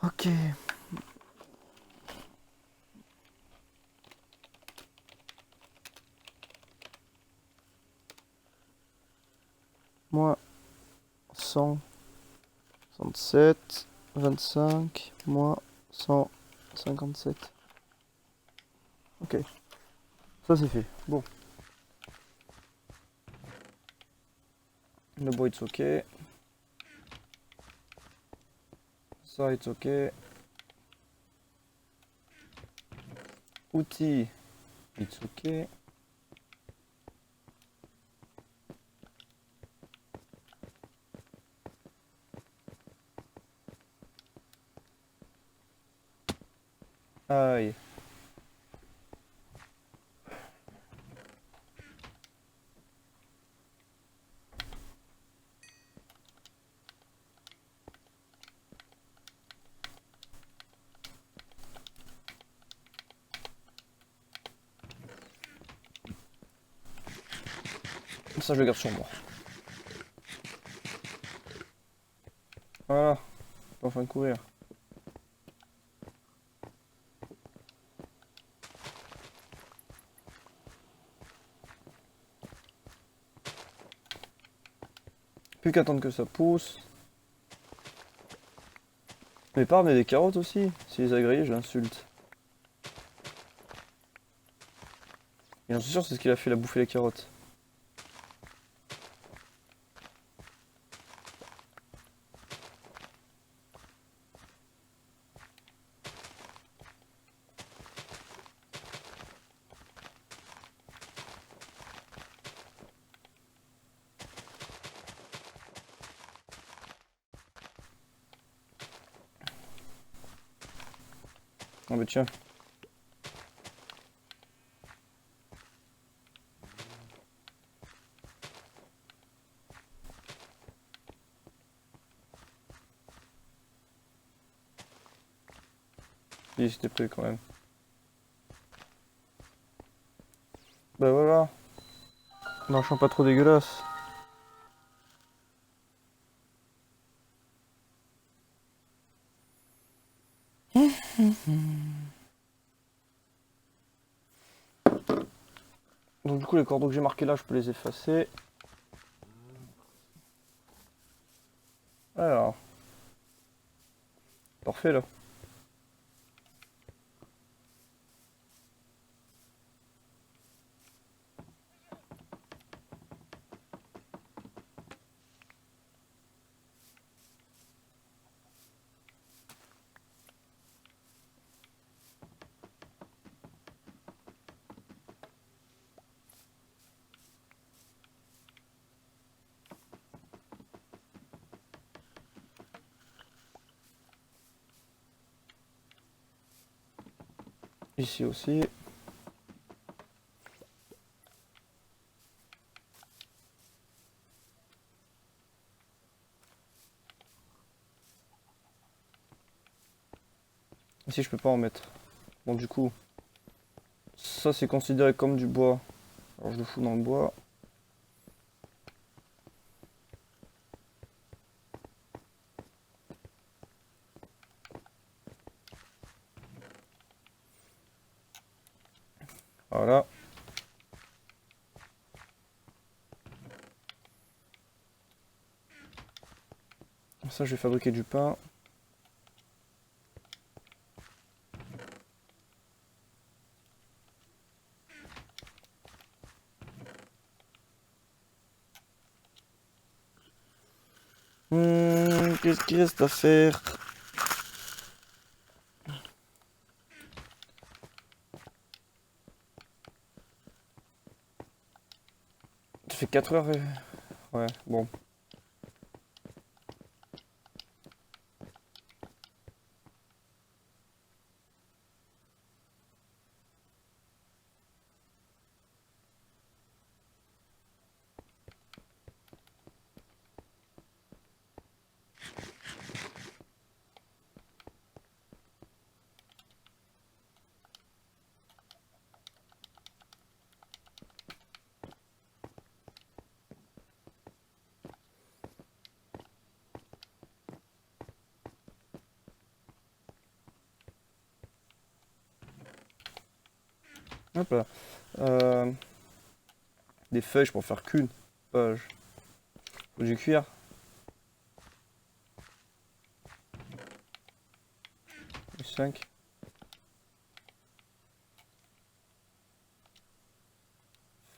A: Ok. Moi 167, 25, moi 157. Ok, ça c'est fait. Bon. Le bois it's ok. Ça it's ok. Outils it's ok. Aïe. Ça je le garde sur moi. Voilà. Enfin courir. Plus qu'à attendre que ça pousse. Mais pas ramener des carottes aussi. Si les a grillées, je l'insulte. Et j'en suis sûr, c'est ce qu'il a fait, il a bouffé les carottes. Ah bah tiens. Si, c'était prévu quand même. Bah voilà. Un champ pas trop dégueulasse. Donc du coup les cordons que j'ai marqués là, je peux les effacer. Alors. Parfait là. Ici aussi. Ici je peux pas en mettre. Bon du coup, ça c'est considéré comme du bois. Alors je le fous dans le bois. Voilà. Ça je vais fabriquer du pain. Qu'est-ce qu'il reste à faire? Ça fait 4 heures et... Ouais, bon. Hop là. Euh, Des feuilles, je peux en faire qu'une page. Faut du cuir. Du 5.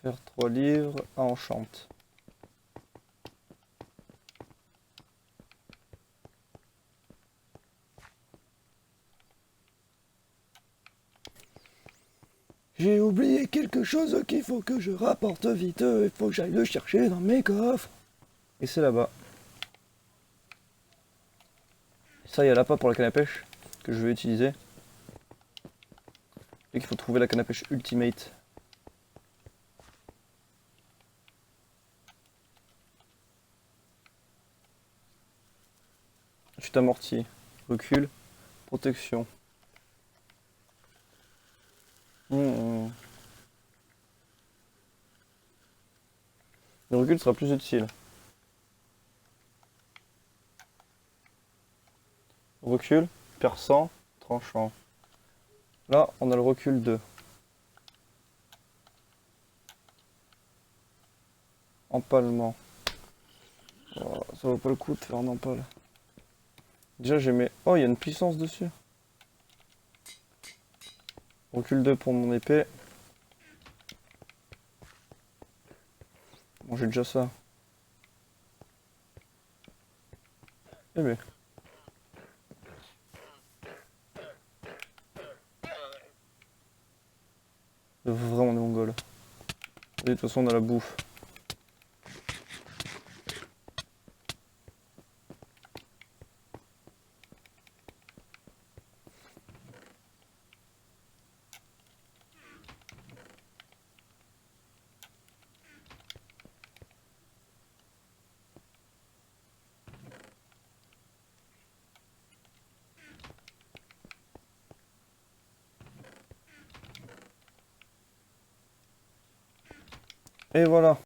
A: Faire 3 livres à enchante. J'ai oublié quelque chose qu'il faut que je rapporte vite. Il faut que j'aille le chercher dans mes coffres. Et c'est là-bas. Ça, il y a l'appât pour la canne à pêche que je vais utiliser. Et qu'il faut trouver la canne à pêche ultimate. Chute amortie. Recul. Protection. Le recul sera plus utile. Recul, perçant, tranchant. Là, on a le recul 2. Empalement. Oh, ça vaut pas le coup de faire un empale. Déjà, j'ai mes... Oh, il y a une puissance dessus. Recul 2 pour mon épée. Bon, j'ai déjà ça. Eh mais... Vraiment des mongols. Et de toute façon, on a la bouffe. Et voilà.